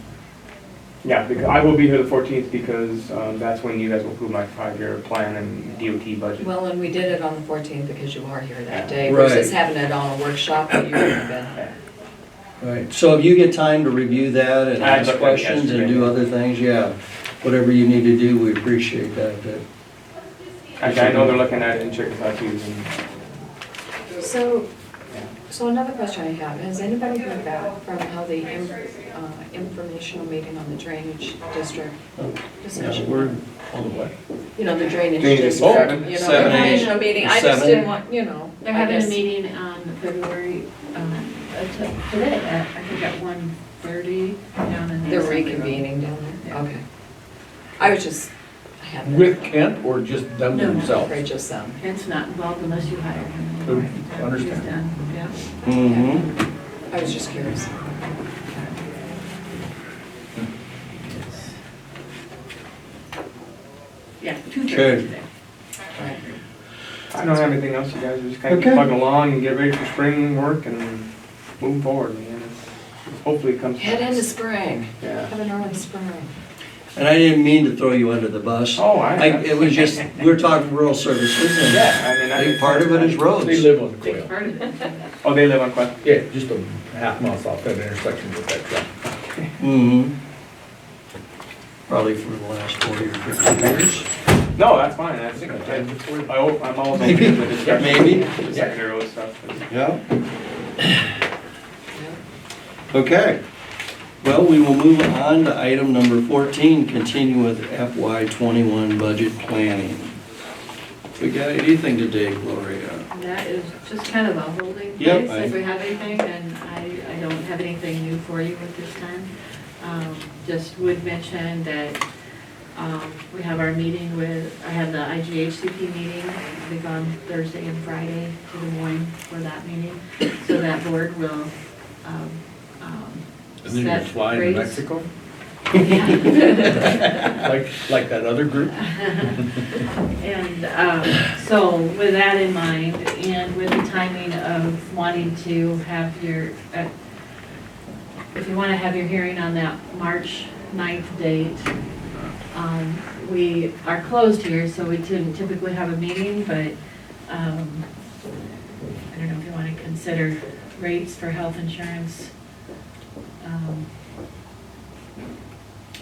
Yeah, because I will be here the 14th because that's when you guys will approve my 5-year plan and DOT budget. Well, and we did it on the 14th because you are here that day Right. versus having it on a workshop that you would have been. right, so if you get time to review that and I ask looked at it questions and do yesterday. other things, yeah, whatever you need to do, we appreciate that. Actually, I know they're looking at it in Chickasaw too. and- So another question I have, has anybody heard back from how the informational meeting on the drainage district Yeah, discussion? we're, On the what? You know, the drainage Drainage district, seven. you know, 7, 8, informational meeting, I just 7. didn't want, you know. They're I having a guess- meeting on February, today, I think at 1:30 down in the. They're assembly room. reconvening down there? Yeah. Okay. I was just, I hadn't. With Kent or just them No, no. themselves? Afraid just them. It's not involved unless you hire him. Understand. He's done, yeah. mm-hmm, I was just curious. Yeah, 2:30 Okay. today. I don't have anything else, you guys are just kind of Okay. plugging along and get ready for spring work and moving forward, man. Hopefully it comes. Head into spring, Yeah. have an early spring. and I didn't mean to throw you under the bus. Oh, It was just, we're talking rural services and Yeah, I mean, a big part of it is roads. They live on Big Quail. part of it. Oh, they live on Quest? Yeah, just a half mile south that intersection with that truck. Mm-hmm. Probably for the last 40 or 50 years. No, that's fine, that's, I'm always Maybe, open to the discussion. maybe. The secondary road stuff. Yeah. Okay. Well, we will move on to item number 14, continue with FY '21 budget planning. We got anything today, Gloria? That is just kind of a holding Yep, place, if we have anything, and I don't have anything new for you at this time. Just would mention that we have our meeting with, I have the IGHCP meeting, I'll be gone Thursday and Friday to Des Moines for that meeting. So that board will And then you set fly to rates. Mexico? Yeah. Like that other group? And so with that in mind, and with the timing of wanting to have your, if you want to have your hearing on that March 9th date, we are closed here, so we typically have a meeting, but I don't know if you want to consider rates for health insurance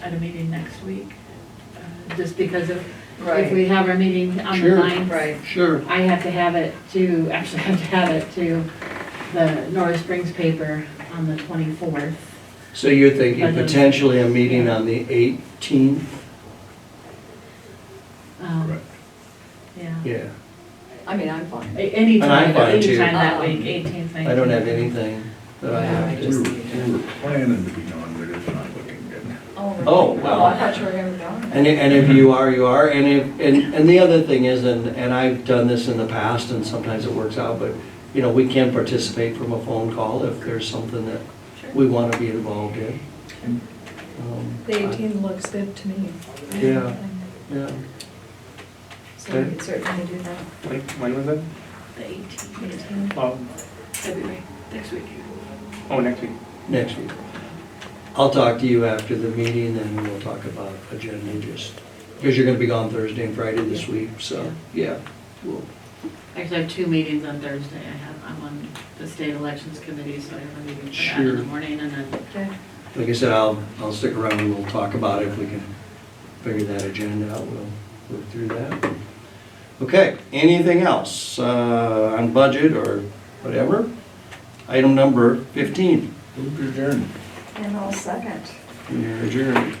at a meeting next week, just because of, if we have our meeting on the Sure. 9th. Right. Sure. I have to have it to, actually have to have it to the Norris Springs paper on the 24th. So you're thinking But then- potentially a meeting on the 18th? Right. Yeah. Yeah. I mean, I'm fine. And I'm Anytime, fine, too. anytime that week, 18th, 19th. I don't have anything that I Yeah, I have just- to. We were planning to be gone, but it's not looking good. Oh, well. I thought you were gonna be gone. And if you are, you are. And if, and the other thing is, and I've done this in the past and sometimes it works out, but, you know, we can participate from a phone call if there's something that we want to be involved in. The 18th looks good to me. Yeah, yeah. So we can certainly do that. When was it? The 18th, Oh, February, next week. oh, next week. Next week. I'll talk to you after the meeting and we'll talk about agenda just, because you're gonna be gone Thursday and Friday this week, so, yeah. We'll- Actually, I have 2 meetings on Thursday. I'm on the state elections committee, so I have a meeting for that in Sure. the morning, and then Okay. Like I said, I'll stick around and we'll talk about it. If we can figure that agenda out, we'll work through that. Okay, anything else on budget or whatever? Item number 15. Move to adjourn. And I'll second. We are adjourned.